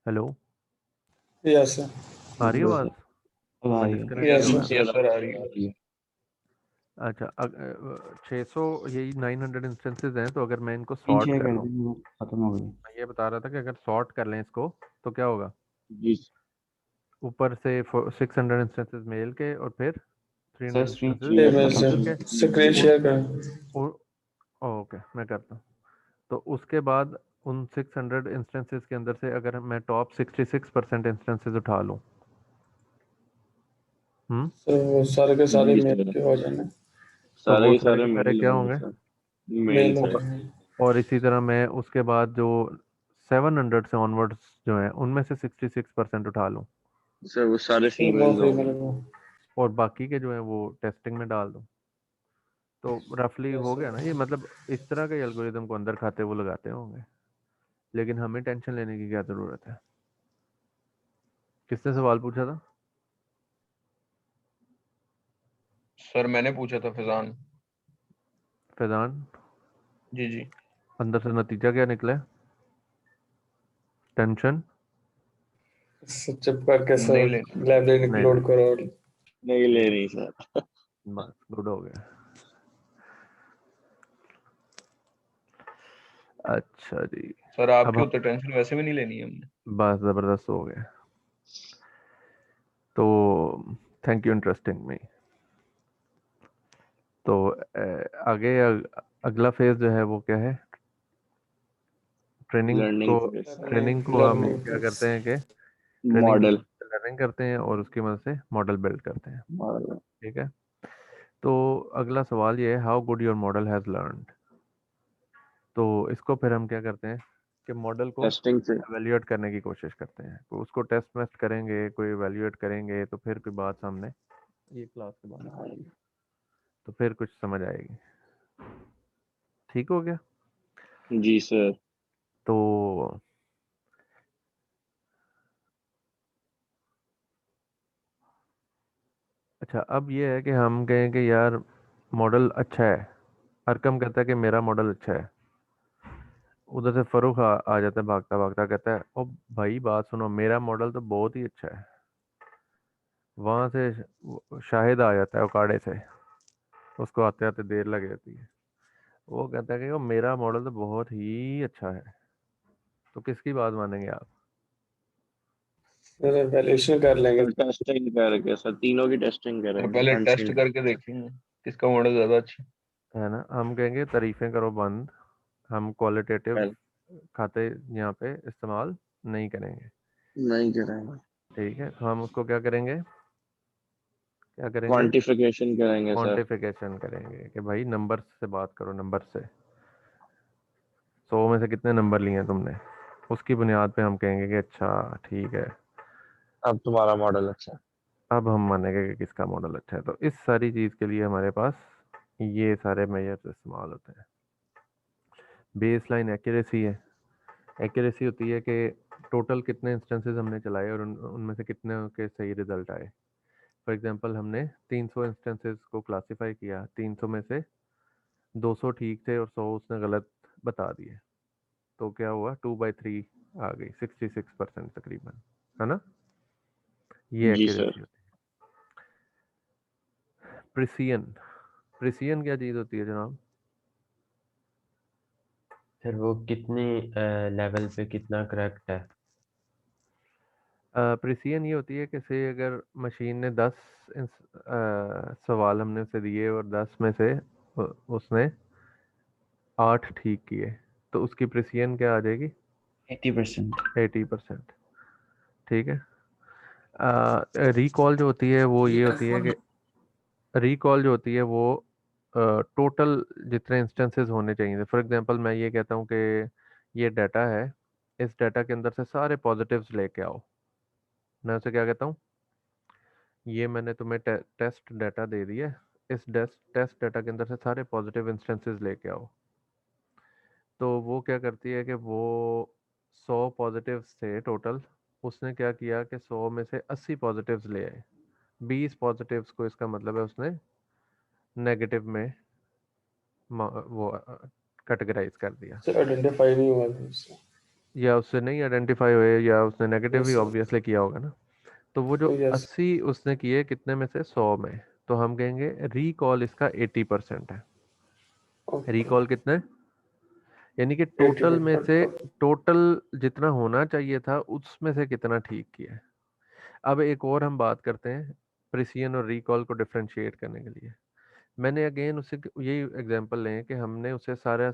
हेलो, यस सर, आ रही है आवाज? अब आ मैं रही है। डिस्कनेक्ट यस नहीं हो सर। रहा? यस सर आ रही है। आ रही है। अच्छा 600 यही 900 इंस्टेंसेस हैं, तो अगर मैं इनको 3 सॉर्ट 6 कर कर लूँ, दी, खत्म हो गई। मैं ये बता रहा था कि अगर सॉर्ट कर लें इसको तो क्या होगा? जी ऊपर से 600 इंस्टेंसेस मेल के और फिर 300 सर स्क्रीन इंस्टेंसेस ये शेयर मैं करता फीमेल सर के। स्क्रीन और, शेयर कर। ओके मैं करता हूँ। तो उसके बाद उन 600 इंस्टेंसेस के अंदर से अगर मैं टॉप 66% इंस्टेंसेस उठा लूँ, सर वो सारे के सारे जी मेल सर, के हो जाने, तो सारे वो के सारे सारे के सारे मेल क्या होंगे होंगे? सर, मेल मेल हो सर। जाने। और इसी तरह मैं उसके बाद जो 700 से ऑनवर्ड्स जो है उनमें से 66% उठा लूँ सर वो सारे सर वो फीमेल फीमेल होंगे। को। और बाकी के जो है वो टेस्टिंग में डाल दूँ, तो रफली यस हो सर। गया ना ये। मतलब इस तरह के एल्गोरिदम को अंदर खाते वो लगाते होंगे, लेकिन हमें टेंशन लेने की क्या ज़रूरत है? किसने सवाल पूछा था? सर मैंने पूछा था फैजान। फैजान, जी जी। अंदर से नतीजा क्या निकला है? टेंशन सर चुप करके नहीं सर लेना। लाइब्रेरी नहीं लोड ले, करो। नहीं ले रही सर। बस गुड हो गया। अच्छा जी, सर अब आपके हम होते टेंशन वैसे भी नहीं लेनी है हमने। बस ज़बरदस्त हो गए। तो थैंक यू इंटरेस्टिंग मी। तो आगे अगला फेज जो है वो क्या है? लर्निंग फेज सर, ट्रेनिंग को हम लर्निंग क्या करते हैं कि ट्रेनिंग मॉडल लर्निंग करते हैं और उसकी मदद से मॉडल बिल्ड करते हैं। मॉडल ठीक है, तो अगला सवाल ये है, how good your model has learned. तो इसको फिर हम क्या करते हैं कि मॉडल को टेस्टिंग से। एवेल्यूएट करने की कोशिश करते हैं। तो उसको टेस्ट वेस्ट करेंगे, कोई एवेल्यूएट करेंगे, तो फिर कोई बात सामने ये क्लास के बाद आएगी, तो फिर कुछ समझ आएगी। ठीक हो गया? जी सर। तो अच्छा, अब ये है कि हम कहें कि यार मॉडल अच्छा है, अरकम कहता है कि मेरा मॉडल अच्छा है, उधर से फरूख आ जाता है भागता भागता, कहता है ओ भाई बात सुनो, मेरा मॉडल तो बहुत ही अच्छा है। वहाँ से शाहिद आ जाता है उकाड़े से, उसको आते आते देर लग जाती है। वो कहता है कि वो मेरा मॉडल तो बहुत ही अच्छा है। तो किसकी बात मानेंगे आप? सर वैल्यूएशन कर लेंगे। सर टेस्टिंग करके सर, तीनों की टेस्टिंग सर करेंगे पहले टेस्ट अनसीन। करके देखेंगे किसका मॉडल ज्यादा अच्छा है। है ना, हम कहेंगे तारीफ़ें करो बंद, हम क्वालिटेटिव खाते यहाँ पे इस्तेमाल नहीं करेंगे। नहीं करेंगे, ठीक है, तो हम उसको क्या करेंगे, क्या करेंगे? क्वांटिफिकेशन करेंगे सर। क्वांटिफिकेशन करेंगे कि भाई नंबर से बात करो, नंबर से 100 में से कितने नंबर लिए हैं तुमने, उसकी बुनियाद पे हम कहेंगे कि अच्छा ठीक है, अब तुम्हारा मॉडल अच्छा है। अब हम मानेंगे कि किसका मॉडल अच्छा है। तो इस सारी चीज़ के लिए हमारे पास ये सारे मेजर्स इस्तेमाल होते हैं। बेस लाइन एक्यूरेसी है। एक्यूरेसी होती है कि टोटल कितने इंस्टेंसेस हमने चलाए और उनमें से कितने के सही रिजल्ट आए। फॉर एग्जांपल हमने 300 इंस्टेंसेस को क्लासिफाई किया, 300 में से 200 ठीक थे और 100 उसने गलत बता दिए, तो क्या हुआ, 2/3 आ गई, 66% तकरीबन, है ना? ये जी सर। एक्यूरेसी होती है। प्रिसियन क्या चीज़ होती है जनाब? सर वो कितनी लेवल पे कितना करेक्ट है। प्रिसियन ये होती है कि से अगर मशीन ने 10 सवाल हमने उसे दिए और 10 में से उसने 8 ठीक किए, तो उसकी प्रिसियन क्या आ जाएगी? 80%। 80%। ठीक है। रिकॉल जो होती है वो ये होती है कि रिकॉल जो होती है वो टोटल जितने इंस्टेंसेस होने चाहिए। फॉर एग्जांपल मैं ये कहता हूँ कि ये डाटा है, इस डाटा के अंदर से सारे पॉजिटिव्स लेके आओ, मैं उसे क्या कहता हूँ, ये मैंने तुम्हें टेस्ट डाटा दे दिया, इस टेस्ट डाटा के अंदर से सारे पॉजिटिव इंस्टेंसेस लेके आओ। तो वो क्या करती है कि वो 100 पॉजिटिव्स थे टोटल, उसने क्या किया कि 100 में से 80 पॉजिटिव्स ले आए, 20 पॉजिटिव्स को इसका मतलब है उसने नेगेटिव में वो कैटेगराइज कर दिया। सर आइडेंटिफाई नहीं हुआ था उससे। या उससे नहीं आइडेंटिफाई हुए या उसने नेगेटिव Yes, ही sir. ऑब्वियसली किया होगा ना। तो वो जो Yes. 80 उसने किए कितने में से 100 में, तो हम कहेंगे रिकॉल इसका 80% है। Okay. रिकॉल कितने, यानी कि टोटल में से, टोटल जितना होना चाहिए था उसमें से कितना ठीक किया है। अब एक और हम बात करते हैं प्रिसिजन और रिकॉल को डिफरेंशिएट करने के लिए। मैंने अगेन उससे यही एग्जांपल लें कि हमने उसे सारा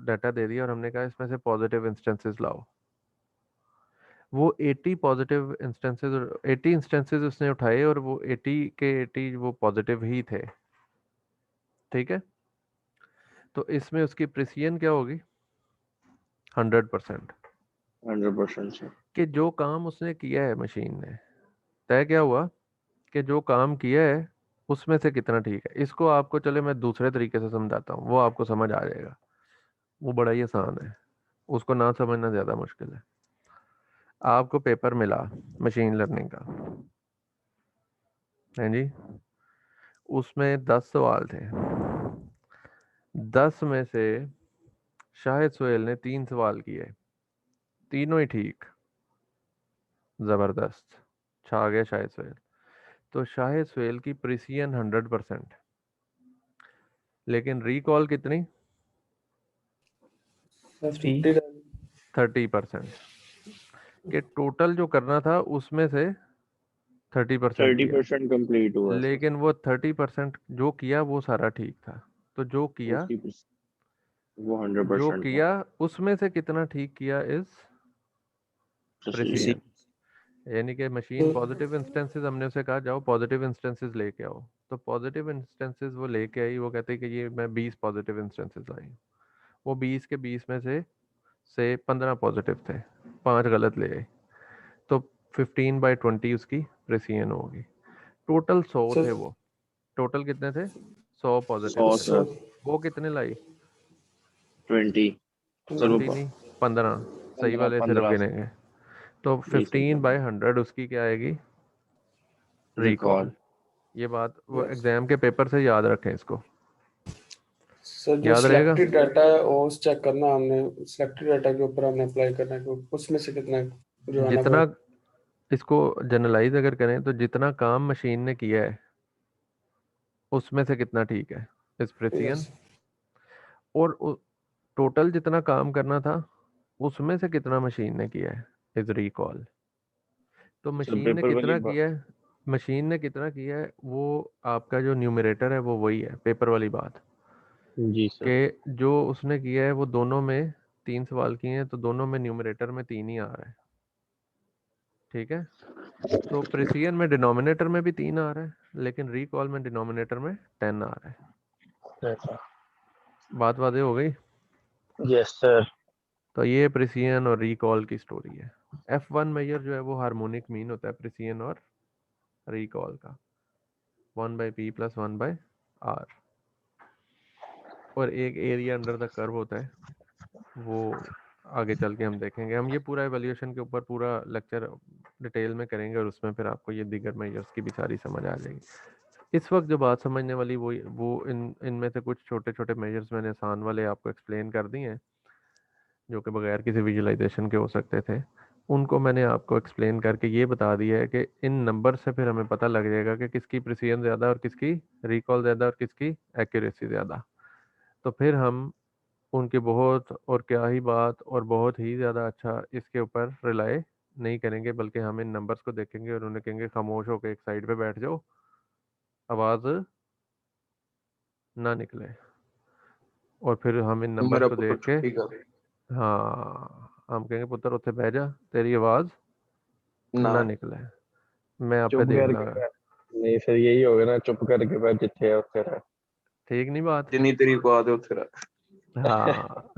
डाटा दे दिया और हमने कहा इसमें से पॉजिटिव इंस्टेंसेस लाओ। वो 80 पॉजिटिव इंस्टेंसेस और 80 इंस्टेंसेस उसने उठाए और वो 80 के 80 वो पॉजिटिव ही थे, ठीक है। तो इसमें उसकी प्रिसिजन क्या होगी, 100%। 100% सर। कि जो काम उसने किया है मशीन ने, तय क्या हुआ कि जो काम किया है उसमें से कितना ठीक है। इसको आपको चले मैं दूसरे तरीके से समझाता हूँ, वो आपको समझ आ जाएगा, वो बड़ा ही आसान है, उसको ना समझना ज़्यादा मुश्किल है। आपको पेपर मिला मशीन लर्निंग का, है जी, उसमें 10 सवाल थे। 10 में से शाहिद सोहेल ने 3 सवाल किए, तीनों ही ठीक, ज़बरदस्त, छा गया शाहिद सोहेल। तो शाहिद सोहेल की प्रिसिजन 100%, लेकिन रिकॉल कितनी, 30%। कि टोटल जो करना था उसमें से 30% किया, 30% कंप्लीट हुआ सर। लेकिन वो 30% जो किया वो सारा ठीक था। तो जो किया उसकी वो 100% था। उसमें से कितना ठीक किया इज प्रिसिजन। यानी कि मशीन पॉजिटिव इंस्टेंसेस, हमने उसे कहा जाओ पॉजिटिव इंस्टेंसेस लेके आओ, तो पॉजिटिव इंस्टेंसेस वो लेके आई। वो कहते कि ये मैं 20 पॉजिटिव इंस्टेंसेस लाई, वो 20 के 20 में से 15 पॉजिटिव थे, 5 गलत ले आई, तो 15/20 उसकी प्रिसिजन होगी। टोटल 100 थे वो, टोटल कितने थे, 100 पॉजिटिव 100 थे। सर। वो कितने लाई, 20 सर। 20 नहीं 15, सही वाले सिर्फ 15 गिनेंगे। तो जी सर। 15/100 उसकी क्या आएगी, रिकॉल। रिकॉल। ये बात वो एग्जाम के पेपर से याद रखें इसको, सर जो याद रहेगा। सिलेक्टेड डाटा है वो चेक करना, हमने सिलेक्टेड डाटा के ऊपर हमने अप्लाई करना है कि उसमें से कितना जो है ना वो जितना, इसको जनरलाइज अगर करें तो जितना काम मशीन ने किया है उसमें से कितना ठीक है इस प्रिसिजन, Yes. और टोटल जितना काम करना था उसमें से कितना मशीन ने किया है इज रिकॉल। तो सर मशीन ने पेपर वाली कितना किया है, मशीन ने कितना किया है, वो आपका जो न्यूमरेटर है वो वही है, पेपर वाली बात। जी सर। कि जो उसने किया है वो दोनों में 3 सवाल किए हैं, तो दोनों में न्यूमरेटर में 3 ही आ रहा है, ठीक है। तो प्रिसिजन में डिनोमिनेटर में भी 3 आ रहा है, लेकिन रिकॉल में डिनोमिनेटर में 10 आ रहा है। बात वादे हो गई। Yes sir. तो ये प्रिसिजन और रिकॉल की स्टोरी है। F1 मेजर जो है वो हार्मोनिक मीन होता है प्रिसिजन और रिकॉल का, 1/p + 1/r। और एक एरिया अंडर द कर्व होता है, वो आगे चल के हम देखेंगे। हम ये पूरा एवैल्यूएशन के ऊपर पूरा लेक्चर डिटेल में करेंगे और उसमें फिर आपको ये दीगर मेजर्स की भी सारी समझ आ जाएगी। इस वक्त जो बात समझने वाली वो इनमें से कुछ छोटे छोटे मेजर्स मैंने आसान वाले आपको एक्सप्लेन कर दिए हैं, जो कि बगैर किसी विजुलाइजेशन के हो सकते थे। उनको मैंने आपको एक्सप्लेन करके ये बता दिया है कि इन नंबर से फिर हमें पता लग जाएगा कि किसकी प्रिसिजन ज़्यादा और किसकी रिकॉल ज़्यादा और किसकी एक्यूरेसी ज़्यादा। तो फिर हम उनकी बहुत और क्या ही बात और बहुत ही ज़्यादा अच्छा इसके ऊपर रिलाई नहीं करेंगे, बल्कि हम इन नंबर्स को देखेंगे और उन्हें कहेंगे खामोश होकर एक साइड पे बैठ जाओ, आवाज़ ना निकले। और फिर हम इन नंबर्स को देख के, हाँ हम कहेंगे पुत्र उत्थे बह जा, तेरी आवाज़ ना निकले, मैं आप पे चुप देख करके लागा। बैठ। नहीं सर यही होगा ना, चुप करके बैठ, जिथे है उत्थे रह। ठीक नहीं बात, जितनी तेरी औकात है उत्थे रख। हाँ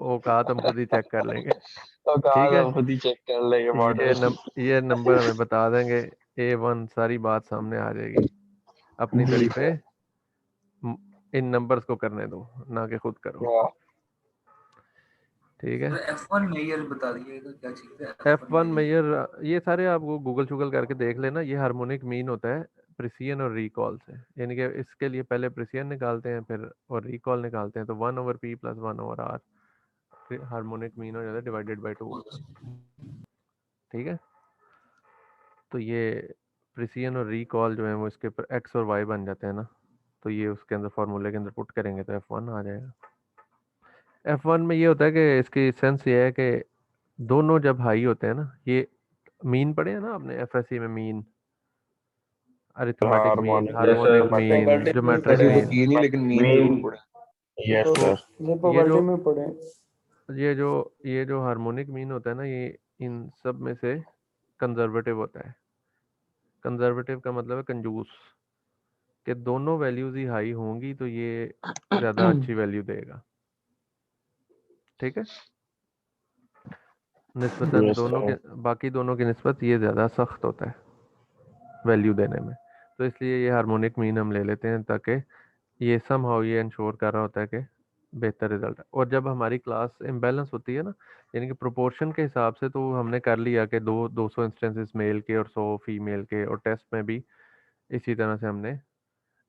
औकात हम खुद ही चेक कर लेंगे, तो कहा ठीक है। हम खुद ही चेक कर लेंगे मॉडल। ये नंबर हमें बता देंगे, A1 सारी बात सामने आ जाएगी। अपनी जी तारीफे सर। इन नंबर्स को करने दो, ना कि खुद करो, वाह। ठीक है। F1 मेजर बता दीजिएगा क्या चीज़ है F1 मेजर ये सारे आप वो गूगल शूगल करके देख लेना। ये हार्मोनिक मीन होता है प्रिसिजन और रिकॉल से, यानी कि इसके लिए पहले प्रिसिजन निकालते हैं फिर और रिकॉल निकालते हैं, तो 1/p + 1/r हार्मोनिक मीन हो जाता है डिवाइडेड बाय 2। ठीक है, तो ये प्रिसिजन और रिकॉल जो है वो इसके ऊपर एक्स और वाई बन जाते हैं ना, तो ये उसके अंदर फार्मूले के अंदर पुट करेंगे तो F1 आ जाएगा। F1 में ये होता है कि इसकी सेंस ये है कि दोनों जब हाई होते हैं ना, ये मीन पढ़े हैं ना आपने FSC में, mean arithmetic mean, harmonic harmonic जैसे मीन, Probability में ज्योमेट्रिक पढ़े ऐसे तो हैं। मीन। की नहीं, लेकिन मीन मीन, जरूर पड़े। यस तो सर। ये ये प्रोबेबिलिटी जो में पढ़े। ये जो हार्मोनिक मीन होता है ना, ये इन सब में से कंजर्वेटिव होता है। कंजर्वेटिव का मतलब है कंजूस, कि दोनों वैल्यूज ही हाई होंगी तो ये ज़्यादा अच्छी वैल्यू देगा। ठीक है, निस्बतन यस दोनों के, सर। बाकी दोनों की निस्बत ये ज़्यादा सख्त होता है वैल्यू देने में। तो इसलिए ये हार्मोनिक मीन हम ले लेते हैं, ताकि ये समहाउ ये इंश्योर कर रहा होता है कि बेहतर रिजल्ट है। और जब हमारी क्लास इम्बैलेंस होती है ना, यानी कि प्रोपोर्शन के हिसाब से, तो हमने कर लिया कि 200 इंस्टेंसेस मेल के और 100 फीमेल के, और टेस्ट में भी इसी तरह से हमने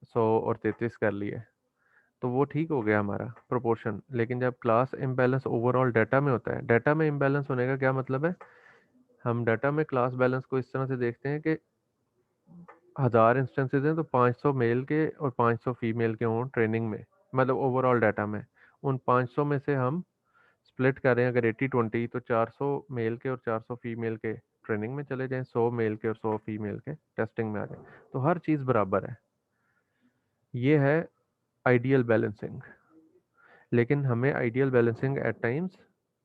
100 और 33 कर लिए, तो वो ठीक हो गया हमारा प्रोपोर्शन। लेकिन जब क्लास इम्बैलेंस ओवरऑल डाटा में होता है, डाटा में इम्बैलेंस होने का क्या मतलब है, हम डाटा में क्लास बैलेंस को इस तरह से देखते हैं कि 1000 इंस्टेंसेस हैं तो 500 मेल के और 500 फीमेल के हों ट्रेनिंग में, मतलब ओवरऑल डाटा में। उन 500 में से हम स्प्लिट करें अगर 80-20, तो 400 मेल के और 400 फीमेल के ट्रेनिंग में चले जाएं, 100 मेल के और 100 फीमेल के टेस्टिंग में आ जाएं, तो हर चीज़ बराबर है। ये है आइडियल बैलेंसिंग। लेकिन हमें आइडियल बैलेंसिंग एट टाइम्स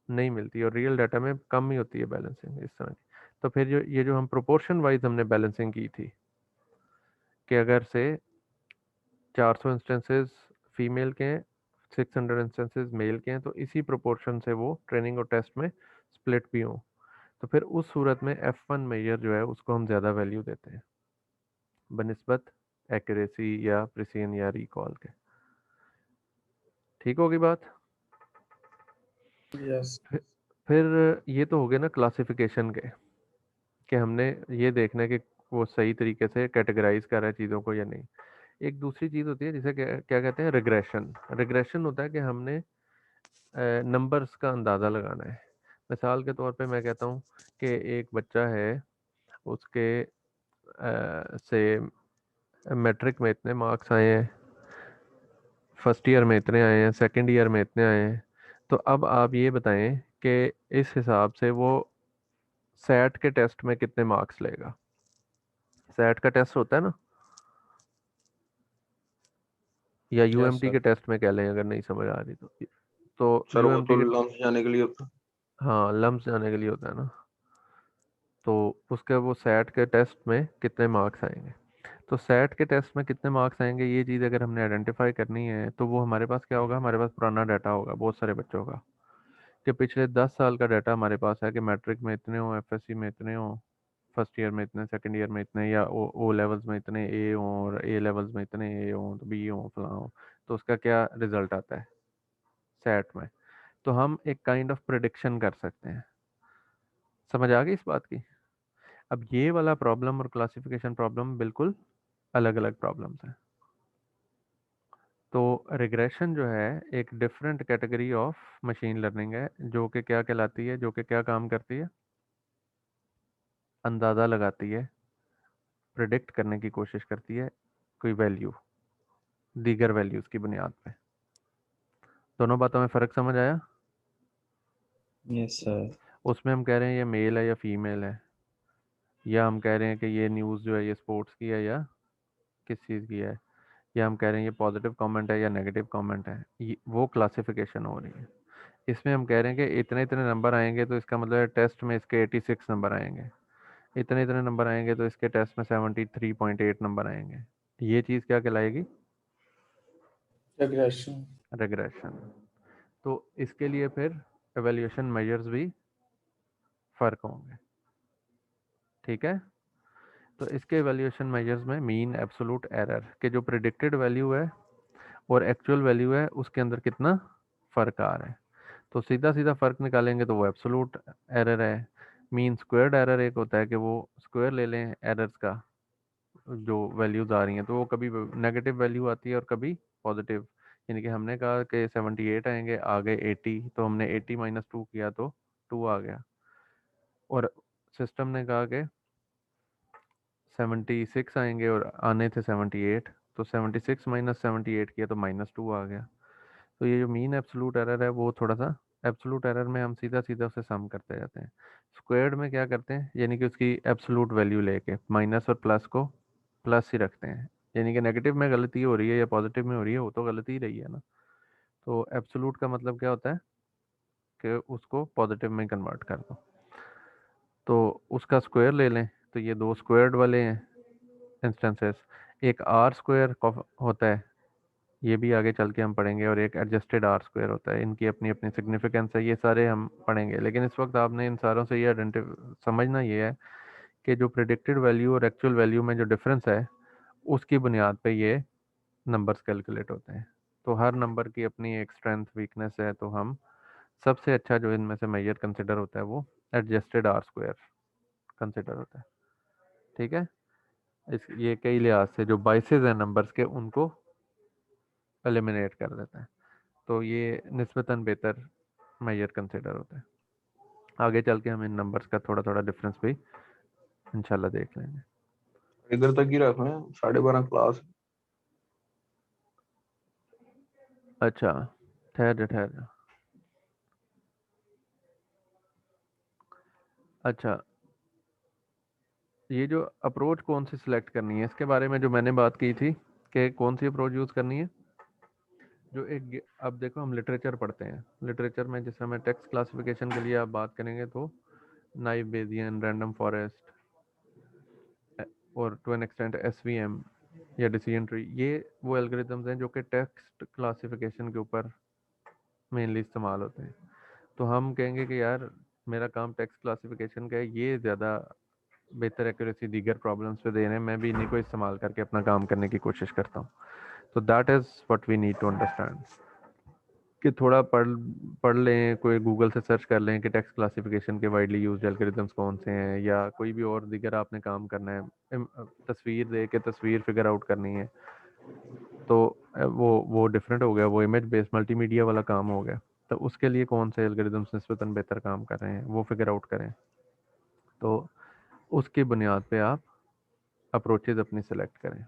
नहीं मिलती, और रियल डाटा में कम ही होती है बैलेंसिंग इस तरह की। तो फिर जो हम प्रोपोर्शन वाइज हमने बैलेंसिंग की थी, कि अगर से 400 इंस्टेंसेस फीमेल के हैं, 600 इंस्टेंसेस मेल के हैं, तो इसी प्रोपोर्शन से वो ट्रेनिंग और टेस्ट में स्प्लिट भी हों, तो फिर उस सूरत में F1 मेजर जो है उसको हम ज़्यादा वैल्यू देते हैं बनिस्बत एक्यूरेसी या प्रिसिजन या रिकॉल के। ठीक होगी बात। यस। फिर ये तो हो गया ना क्लासिफिकेशन के, कि हमने ये देखना है कि वो सही तरीके से कैटेगराइज कर रहा है चीज़ों को या नहीं। एक दूसरी चीज़ होती है जिसे क्या कहते हैं, रिग्रेशन। रिग्रेशन होता है कि हमने नंबर्स का अंदाज़ा लगाना है। मिसाल के तौर पे मैं कहता हूँ कि एक बच्चा है, उसके से मैट्रिक में इतने मार्क्स आए हैं, फर्स्ट ईयर में इतने आए हैं, सेकंड ईयर में इतने आए हैं, तो अब आप ये बताएं कि इस हिसाब से वो सैट के टेस्ट में कितने मार्क्स लेगा। सैट का टेस्ट होता है ना, या यस यूएमटी के सर। टेस्ट में कह लें अगर नहीं समझ आ रही तो सर वो यूएमटी तो के, लंच जाने के लिए होता हाँ लम्स जाने के लिए होता है ना, तो उसके वो सैट के टेस्ट में कितने मार्क्स आएंगे। तो सैट के टेस्ट में कितने मार्क्स आएंगे, ये चीज़ अगर हमने आइडेंटिफाई करनी है, तो वो हमारे पास क्या होगा, हमारे पास पुराना डाटा होगा बहुत सारे बच्चों का, कि पिछले 10 साल का डाटा हमारे पास है कि मैट्रिक में इतने हो, एफएससी में इतने हो, फर्स्ट ईयर में इतने, सेकंड ईयर में इतने, या ओ लेवल्स में इतने ए हो, और ए लेवल्स में इतने ए हो, तो बी हो, फलां हो, तो उसका क्या रिजल्ट आता है सैट में। तो हम एक काइंड ऑफ प्रिडिक्शन कर सकते हैं। समझ आ गई इस बात की। अब ये वाला प्रॉब्लम और क्लासिफिकेशन प्रॉब्लम बिल्कुल अलग अलग प्रॉब्लम्स हैं। तो रिग्रेशन जो है एक different category of machine learning है, जो कि क्या कहलाती है, जो कि क्या काम करती है, अंदाज़ा लगाती है, प्रिडिक्ट करने की कोशिश करती है कोई वैल्यू दीगर वैल्यूज़ की बुनियाद पे। दोनों बातों में फ़र्क समझ आया। Yes sir. उसमें हम कह रहे हैं ये मेल है या फीमेल है, या हम कह रहे हैं कि ये न्यूज़ जो है ये स्पोर्ट्स की है या किस चीज़ की है, या हम कह रहे हैं ये पॉजिटिव कमेंट है या नेगेटिव कमेंट है, ये वो क्लासिफिकेशन हो रही है। इसमें हम कह रहे हैं कि इतने इतने नंबर आएंगे तो इसका मतलब है टेस्ट में इसके 86 नंबर आएंगे, इतने इतने नंबर आएंगे तो इसके टेस्ट में 73.8 नंबर आएंगे। ये चीज़ क्या कहलाएगी, रिग्रेशन। रिग्रेशन। तो इसके लिए फिर एवेल्यूएशन मेजर्स भी फ़र्क होंगे। ठीक है, तो इसके एवेल्यूएशन मेजर्स में मीन, एब्सोलूट, एरर के जो प्रिडिक्टेड वैल्यू है और एक्चुअल वैल्यू है उसके अंदर कितना फ़र्क आ रहा है, तो सीधा सीधा फ़र्क निकालेंगे तो वो एब्सोलूट एरर है। मीन स्क्वायर्ड एरर एक होता है कि वो स्क्वायर ले लें एरर्स का, जो वैल्यूज़ आ रही हैं, तो वो कभी नेगेटिव वैल्यू आती है और कभी पॉजिटिव, यानी कि हमने कहा कि 78 आएंगे, आ गए 80, तो हमने 80 - 2 किया तो 2 आ गया। और सिस्टम ने कहा कि 76 आएंगे और आने थे 78, तो 76 - 78 किया तो -2 आ गया। तो ये जो मीन एब्सोल्यूट एरर है वो थोड़ा सा, एब्सोल्यूट एरर में हम सीधा सीधा उसे सम करते जाते हैं। स्क्वायर्ड में क्या करते हैं, यानी कि उसकी एब्सोल्यूट वैल्यू लेके माइनस और प्लस को प्लस ही रखते हैं, यानी कि नेगेटिव में गलती हो रही है या पॉजिटिव में हो रही है वो तो गलती ही रही है ना। तो एब्सोल्यूट का मतलब क्या होता है कि उसको पॉजिटिव में कन्वर्ट कर दो। तो उसका स्क्वायर ले लें, तो ये 2 स्क्वायर्ड वाले हैं इंस्टेंसेस। एक आर स्क्वायर होता है, ये भी आगे चल के हम पढ़ेंगे, और एक एडजस्टेड आर स्क्वायर होता है। इनकी अपनी अपनी सिग्निफिकेंस है, ये सारे हम पढ़ेंगे। लेकिन इस वक्त आपने इन सारों से ये समझना ये है कि जो प्रिडिक्टेड वैल्यू और एक्चुअल वैल्यू में जो डिफरेंस है उसकी बुनियाद पे ये नंबर्स कैलकुलेट होते हैं। तो हर नंबर की अपनी एक स्ट्रेंथ वीकनेस है, तो हम सबसे अच्छा जो इनमें से मेजर कंसिडर होता है वो एडजस्टेड आर स्क्वायर कंसिडर होता है। ठीक है, इस ये कई लिहाज से जो बाइसेस हैं नंबर्स के उनको एलिमिनेट कर देता है, तो ये निस्बतन बेहतर मेजर कंसिडर होता है। आगे चल के हम इन नंबर्स का थोड़ा थोड़ा डिफरेंस भी इंशाल्लाह देख लेंगे। इधर तक ही रखना है, 12:30 क्लास। अच्छा, ठहर जा। अच्छा, ये जो अप्रोच कौन सी सिलेक्ट करनी है इसके बारे में जो मैंने बात की थी कि कौन सी अप्रोच यूज़ करनी है। जो एक, अब देखो हम लिटरेचर पढ़ते हैं, लिटरेचर में जिस समय टेक्स्ट क्लासिफिकेशन के लिए आप बात करेंगे तो नाइव बेसियन, रैंडम फॉरेस्ट और टू एन एक्सटेंट SVM या डिसीजन ट्री, ये वो एल्गोरिथम्स हैं जो कि टेक्स्ट क्लासिफिकेशन के ऊपर मेनली इस्तेमाल होते हैं। तो हम कहेंगे कि यार मेरा काम टेक्स्ट क्लासिफिकेशन का है, ये ज़्यादा बेहतर एक्यूरेसी दीगर प्रॉब्लम्स पे दे रहे हैं, मैं भी इन्हीं को इस्तेमाल करके अपना काम करने की कोशिश करता हूँ। तो that is what we need to understand, कि थोड़ा पढ़ लें, कोई गूगल से सर्च कर लें कि टेक्स्ट क्लासिफिकेशन के वाइडली यूज्ड एल्गोरिथम्स कौन से हैं, या कोई भी और दीगर आपने काम करना है, तस्वीर दे के तस्वीर फिगर आउट करनी है, तो वो डिफरेंट हो गया, वो इमेज बेस्ड मल्टीमीडिया वाला काम हो गया। तो उसके लिए कौन से एल्गोरिथम्स निस्बतन बेहतर काम कर रहे हैं वो फिगर आउट करें, तो उसकी बुनियाद पे आप अप्रोचेज अपनी सेलेक्ट करें।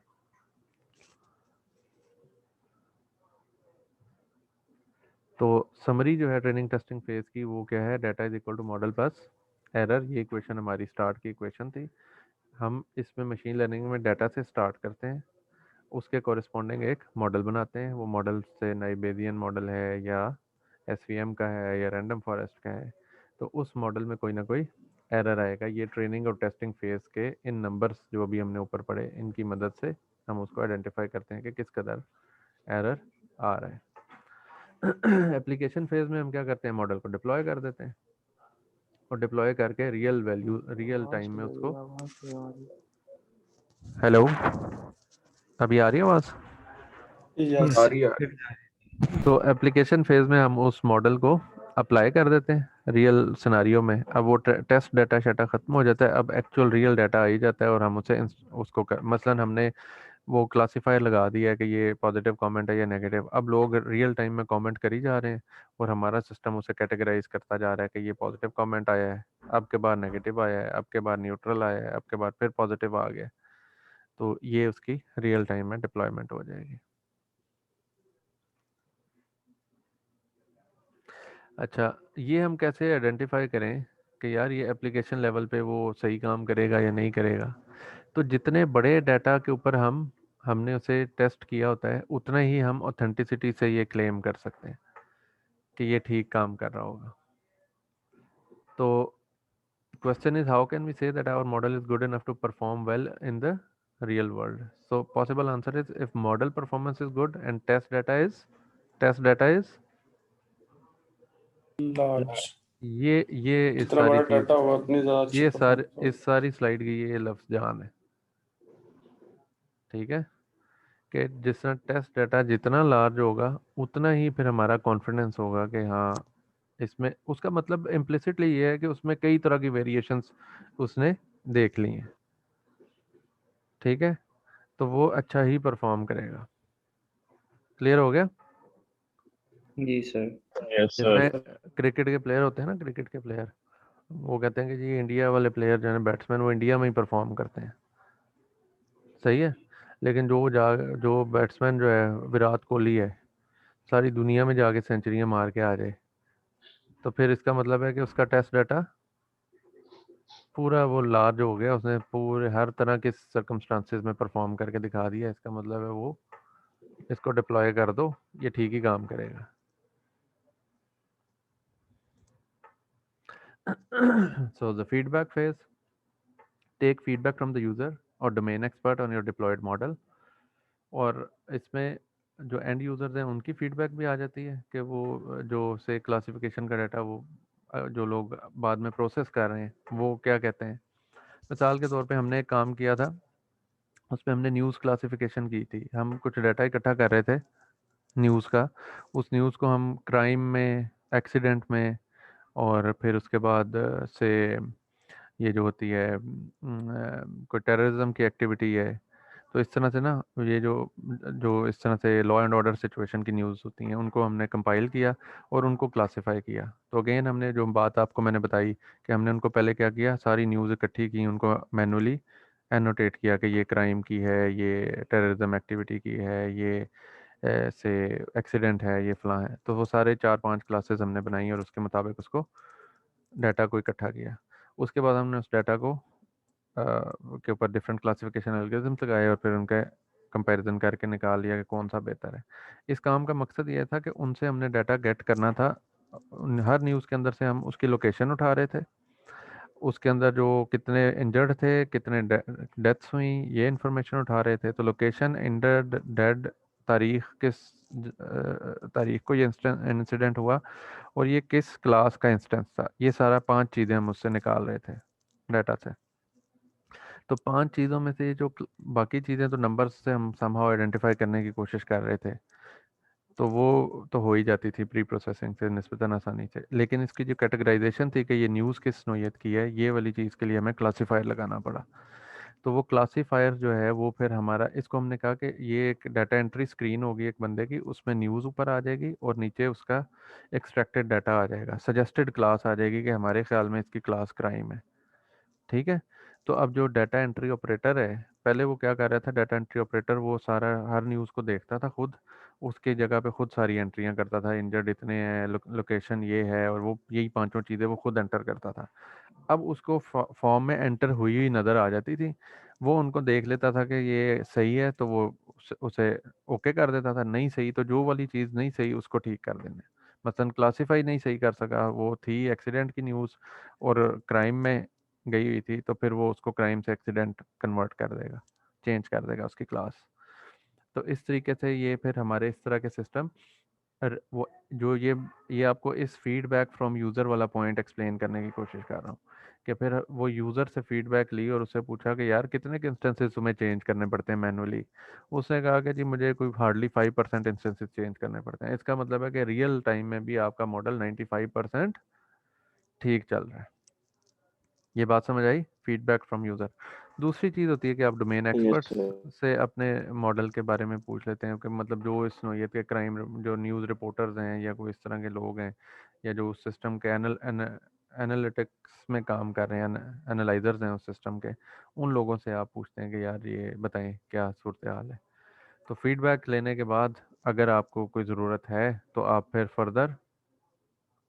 तो समरी जो है ट्रेनिंग टेस्टिंग फेज की वो क्या है, data is equal to model plus error. ये इक्वेशन हमारी स्टार्ट की इक्वेशन थी। हम इसमें मशीन लर्निंग में डाटा से स्टार्ट करते हैं, उसके कॉरेस्पॉन्डिंग एक मॉडल बनाते हैं। वो मॉडल से नाइबेरियन मॉडल है या SVM का है या रैंडम फॉरेस्ट का है, तो उस मॉडल में कोई ना कोई एरर आएगा। ये ट्रेनिंग और टेस्टिंग फेज के इन नंबर्स जो अभी हमने ऊपर पढ़े इनकी मदद से हम उसको आइडेंटिफाई करते हैं कि किस कदर एरर आ रहा है। एप्लीकेशन फेज में हम क्या करते हैं, मॉडल को डिप्लॉय कर देते हैं, और डिप्लॉय करके रियल वैल्यू रियल टाइम में उसको, हेलो अभी आ रही है आवाज़? यस आ रही है। तो एप्लीकेशन फेज में हम उस मॉडल को अप्लाई कर देते हैं रियल सिनारियो में। अब वो टेस्ट डाटा शाटा ख़त्म हो जाता है, अब एक्चुअल रियल डाटा आ ही जाता है, और हम उसे उसको मसलन हमने वो क्लासीफायर लगा दिया है कि ये पॉजिटिव कमेंट है या नेगेटिव। अब लोग रियल टाइम में कमेंट कर ही जा रहे हैं, और हमारा सिस्टम उसे कैटेगराइज करता जा रहा है कि ये पॉजिटिव कमेंट आया है, अब के बाद नेगेटिव आया है, अब के बाद न्यूट्रल आया है, अब के बाद फिर पॉजिटिव आ गया। तो ये उसकी रियल टाइम में डिप्लॉयमेंट हो जाएगी। अच्छा, ये हम कैसे आइडेंटिफाई करें कि यार ये एप्लीकेशन लेवल पे वो सही काम करेगा या नहीं करेगा। तो जितने बड़े डाटा के ऊपर हमने उसे टेस्ट किया होता है, उतना ही हम ऑथेंटिसिटी से ये क्लेम कर सकते हैं कि ये ठीक काम कर रहा होगा। तो question is how can we say that our model is good enough to perform well in the real world. So possible answer is if model performance is good and test data is large. ये इस जितना सारी बड़ा चीज, data होगा उतनी ज्यादा अच्छी ये परफॉर्मेंस इस सारी स्लाइड की ये लफ्ज़ जान है। ठीक है, कि जितना टेस्ट डाटा जितना लार्ज होगा उतना ही फिर हमारा कॉन्फिडेंस होगा कि हाँ इसमें, उसका मतलब इम्प्लिसिटली ये है कि उसमें कई तरह की वेरिएशंस उसने देख ली हैं। ठीक है, तो वो अच्छा ही परफॉर्म करेगा। क्लियर हो गया? जी सर। Yes sir. इसमें क्रिकेट के प्लेयर होते हैं ना, क्रिकेट के प्लेयर, वो कहते हैं कि जी इंडिया वाले प्लेयर जो है बैट्समैन वो इंडिया में ही परफॉर्म करते हैं, सही है। लेकिन जो बैट्समैन जो है विराट कोहली है, सारी दुनिया में जाके सेंचुरियां मार के आ जाए, तो फिर इसका मतलब है कि उसका टेस्ट डाटा पूरा वो लार्ज हो गया, उसने पूरे हर तरह के सर्कमस्टांसेस में परफॉर्म करके दिखा दिया। इसका मतलब है वो इसको डिप्लॉय कर दो, ये ठीक ही काम करेगा। So the feedback phase, take feedback from the user or domain expert on your deployed model। और इसमें जो एंड यूज़र्स हैं उनकी फीडबैक भी आ जाती है कि वो जो से क्लासिफिकेशन का डाटा वो जो लोग बाद में प्रोसेस कर रहे हैं वो क्या कहते हैं। मिसाल के तौर पे हमने एक काम किया था, उसमें हमने न्यूज़ क्लासिफिकेशन की थी। हम कुछ डाटा इकट्ठा कर रहे थे न्यूज़ का, उस न्यूज़ को हम क्राइम में, एक्सीडेंट में, और फिर उसके बाद से ये जो होती है कोई टेररिज्म की एक्टिविटी है, तो इस तरह से ना ये जो जो इस तरह से लॉ एंड ऑर्डर सिचुएशन की न्यूज़ होती हैं उनको हमने कंपाइल किया और उनको क्लासिफाई किया। तो अगेन हमने जो बात आपको मैंने बताई कि हमने उनको पहले क्या किया, सारी न्यूज़ इकट्ठी की, उनको मैनुअली एनोटेट किया कि ये क्राइम की है, ये टेररिज्म एक्टिविटी की है, ये से एक्सीडेंट है, ये फ़लाँ है। तो वो सारे 4-5 क्लासेस हमने बनाई और उसके मुताबिक उसको डाटा को इकट्ठा किया। उसके बाद हमने उस डाटा को के ऊपर डिफरेंट क्लासिफिकेशन एल्गोरिथम्स लगाए और फिर उनके कंपैरिजन करके निकाल लिया कि कौन सा बेहतर है। इस काम का मकसद ये था कि उनसे हमने डाटा गेट करना था। हर न्यूज़ के अंदर से हम उसकी लोकेशन उठा रहे थे, उसके अंदर जो कितने इंजर्ड थे, कितने डेथ्स हुई, ये इन्फॉर्मेशन उठा रहे थे। तो लोकेशन, इंजर्ड, डेड, तारीख, किस तारीख को ये इंसिडेंट हुआ और ये किस क्लास का इंस्टेंस था, ये सारा 5 चीज़ें हम उससे निकाल रहे थे डाटा से। तो 5 चीज़ों में से जो बाकी चीज़ें तो नंबर्स से हम समहाउ आइडेंटिफाई करने की कोशिश कर रहे थे, तो वो तो हो ही जाती थी प्री प्रोसेसिंग से निस्बतन आसानी से। लेकिन इसकी जो कैटेगराइजेशन थी कि ये न्यूज़ किस नौयत की है, ये वाली चीज़ के लिए हमें क्लासीफायर लगाना पड़ा। तो वो क्लासीफायर जो है वो फिर हमारा, इसको हमने कहा कि ये एक डाटा एंट्री स्क्रीन होगी एक बंदे की, उसमें न्यूज़ ऊपर आ जाएगी और नीचे उसका एक्सट्रैक्टेड डाटा आ जाएगा, सजेस्टेड क्लास आ जाएगी कि हमारे ख्याल में इसकी क्लास क्राइम है, ठीक है। तो अब जो डाटा एंट्री ऑपरेटर है, पहले वो क्या कर रहा था, डाटा एंट्री ऑपरेटर वो सारा हर न्यूज़ को देखता था खुद, उसके जगह पे खुद सारी एंट्रियां करता था, इंजर्ड इतने हैं, लोकेशन ये है, और वो यही 5 चीज़ें वो खुद एंटर करता था। अब उसको फॉर्म में एंटर हुई हुई नज़र आ जाती थी, वो उनको देख लेता था कि ये सही है तो वो उसे ओके कर देता था, नहीं सही तो जो वाली चीज़ नहीं सही उसको ठीक कर देने। मसलन क्लासीफाई नहीं सही कर सका, वो थी एक्सीडेंट की न्यूज़ और क्राइम में गई हुई थी, तो फिर वो उसको क्राइम से एक्सीडेंट कन्वर्ट कर देगा, चेंज कर देगा उसकी क्लास। तो इस तरीके से ये फिर हमारे इस तरह के सिस्टम वो जो ये आपको इस फीडबैक फ्रॉम यूज़र वाला पॉइंट एक्सप्लेन करने की कोशिश कर रहा हूँ कि फिर वो यूज़र से फीडबैक ली और उससे पूछा कि यार कितने के इंस्टेंसेस तुम्हें चेंज करने पड़ते हैं मैनुअली। उसने कहा कि जी मुझे कोई हार्डली 5% इंस्टेंसेस चेंज करने पड़ते हैं। इसका मतलब है कि रियल टाइम में भी आपका मॉडल 95% ठीक चल रहा है। ये बात समझ आई, फीडबैक फ्रॉम यूज़र। दूसरी चीज़ होती है कि आप डोमेन एक्सपर्ट्स से अपने मॉडल के बारे में पूछ लेते हैं कि मतलब जो इस नौयत के क्राइम जो न्यूज़ रिपोर्टर्स हैं या कोई इस तरह के लोग हैं या जो उस सिस्टम के एनालिटिक्स में काम कर रहे हैं, एनालाइजर्स हैं उस सिस्टम के, उन लोगों से आप पूछते हैं कि यार ये बताएं क्या सूरत हाल है। तो फीडबैक लेने के बाद अगर आपको कोई ज़रूरत है तो आप फिर फर्दर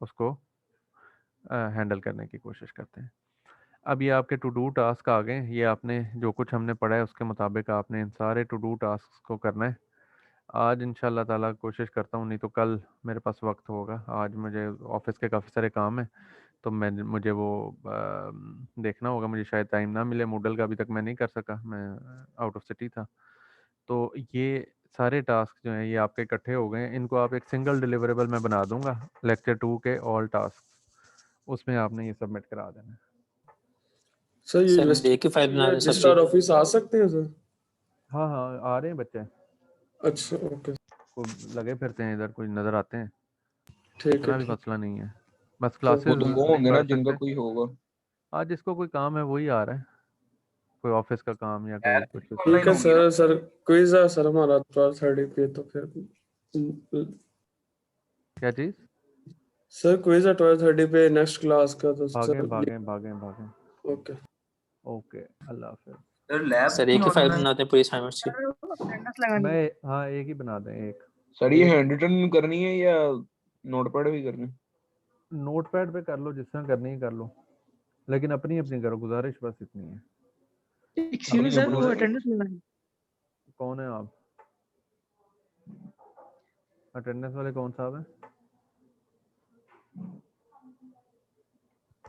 उसको हैंडल करने की कोशिश करते हैं। अब ये आपके टू डू टास्क आ गए, ये आपने जो कुछ हमने पढ़ा है उसके मुताबिक आपने इन सारे टू डू टास्क को करना है। आज इंशाल्लाह ताला कोशिश करता हूँ, नहीं तो कल मेरे पास वक्त होगा। आज मुझे ऑफिस के काफ़ी सारे काम हैं, तो मुझे वो देखना होगा, मुझे शायद टाइम ना मिले। मूडल का अभी तक मैं नहीं कर सका, मैं आउट ऑफ सिटी था। तो ये सारे टास्क जो हैं ये आपके इकट्ठे हो गए हैं, इनको आप एक सिंगल डिलीवरेबल में बना दूंगा, लेक्चर 2 के ऑल टास्क, उसमें आपने ये सबमिट करा देना है। सर ये सर एक ही फाइल बना रहे सब रजिस्ट्रार ऑफिस आ सकते हैं सर? हाँ हाँ आ रहे हैं बच्चे, अच्छा ओके को लगे फिरते हैं इधर, कोई नज़र आते हैं, ठीक इतना है भी ठीक। मसला नहीं है। बस तो वो क्लासेस तो वो नहीं होंगे ना पढ़ जिनका सकते। कोई होगा। आज जिसको कोई काम है वही आ रहा है, कोई ऑफिस का काम या कोई कुछ इस ठीक है होंगी ना? सर क्विज है सर हमारा 12:30 पे, तो फिर क्या चीज? सर क्विज है 12:30 पे नेक्स्ट क्लास का, तो भागें सर भागें भागें भागें। ओके। ओके, अल्लाह हाफिज। सर लैब सर एक ही फाइल बनाते हैं पूरी असाइनमेंट्स की। अटेंडेंस लगानी है। मैं हाँ एक ही बना दें एक। सर ये हैंड रिटन करनी है या नोटपैड भी करनी है? नोटपैड पे कर लो, जिस तरह करनी है कर लो, लेकिन अपनी अपनी करो, गुजारिश बस इतनी है। एक्सक्यूज मी अपनी सर, वो अपनी अटेंडेंस लगानी है। कौन है आप? अटेंडेंस वाले कौन साहब हैं?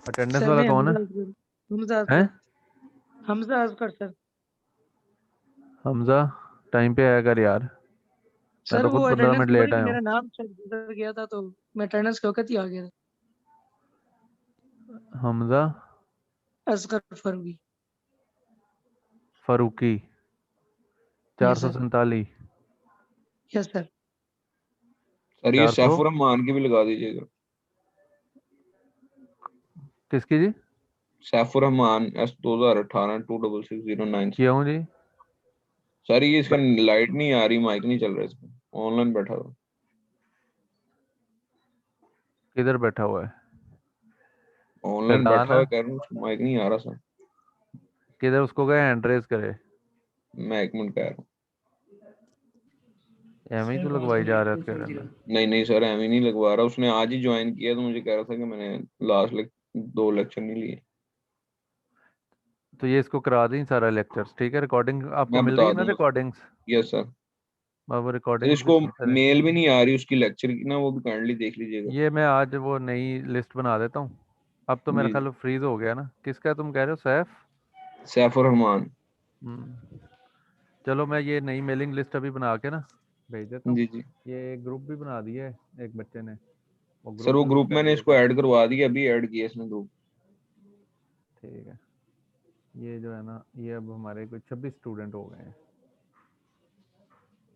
अटेंडेंस सर वाला मैं कौन है? हमजा हैं? असगर। हमजा असगर सर। हमजा, टाइम पे आया कर यार, मैं सर तो वो खुद 15 अटेंडेंस मिनट नंबर लेट आया मेरा हूँ। नाम सर गुजर गया था, तो मैं अटेंडेंस के वक्त ही आ गया था। Hamza Asghar Farooqui. Farooqui yes sir. 447। Yes sir. Sir ये 400 सैफुर रहमान की भी लगा दीजिएगा। किसकी जी? सैफुर रहमान S 2018 26609। क्यों जी? सर ये इसका लाइट नहीं आ रही, माइक नहीं चल रहा इसमें, ऑनलाइन बैठा हुआ। किधर बैठा हुआ है? ऑनलाइन सरदान बैठा हुआ है? कह रहा हूँ, माइक नहीं आ रहा सर। किधर? उसको कहे हैंड रेज करे। मैं एक मिनट कह रहा हूँ। एम ही तो लगवाई जा रहा है कह रहा है। नहीं नहीं सर, एम नहीं लगवा रहा, उसने आज ही ज्वाइन किया तो मुझे कह रहा था कि मैंने लास्ट 2 लेक्चर नहीं लिए। तो ये इसको करा दें सारा लेक्चर्स, ठीक है? रिकॉर्डिंग आपको मैं मिल रही बता है ना? दूंगा। Recordings yes sir. अब वो रिकॉर्डिंग्स भी इसको सुनते रहें। मेल भी नहीं आ रही उसकी लेक्चर की ना, वो भी काइंडली देख लीजिएगा। ये मैं आज वो नई लिस्ट बना देता हूँ। अब तो मेरा जी ख्याल फ्रीज हो गया ना। किसका तुम कह रहे हो? सैफ? सैफुर रहमान। चलो मैं ये नई मेलिंग लिस्ट अभी बना के ना भेज देता हूँ। जी जी ये एक ग्रुप भी बना दिया है एक बच्चे ने, वो सर, वो ग्रुप ग्रुप कर मैंने दिया इसको था। ऐड करवा दिया, अभी ऐड किया इसने ग्रुप। ठीक है, ये जो है ना, ये अब हमारे कोई 26 स्टूडेंट हो गए हैं।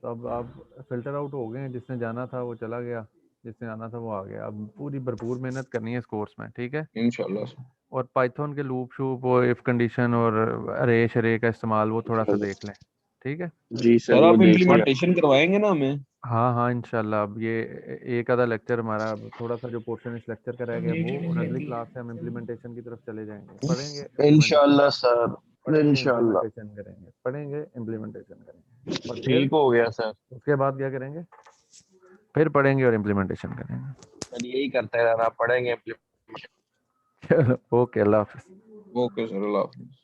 तो अब आप फिल्टर आउट हो गए हैं, जिसने जाना था वो चला गया, जिसने आना था वो आ गया। अब पूरी भरपूर मेहनत करनी है इस कोर्स में, ठीक है? इंशाल्लाह सर। और पाइथन के लूप शूप और इफ कंडीशन और अरे शरे का इस्तेमाल वो थोड़ा सा देख लें, ठीक है? जी सर, सर वो आप देख लिया। इम्प्लीमेंटेशन करवाएंगे ना हमें? हाँ हाँ इंशाल्लाह। अब ये एक आधा लेक्चर हमारा, अब थोड़ा सा जो पोर्शन इस लेक्चर का रह गया वो, और अगली क्लास से हम इम्प्लीमेंटेशन की तरफ चले जाएंगे। पढ़ेंगे implementation, इंशाल्लाह सर, पढ़ेंगे इंशाल्लाह। इम्प्लीमेंटेशन करेंगे, पढ़ेंगे इम्प्लीमेंटेशन करेंगे, और फिर ठीक हो गया सर। उसके बाद क्या करेंगे? फिर पढ़ेंगे और इम्प्लीमेंटेशन करेंगे। सर यही करते रहना, पढ़ेंगे। चलो ओके, अल्लाह हाफिज़। ओके सर, अल्लाह हाफिज़।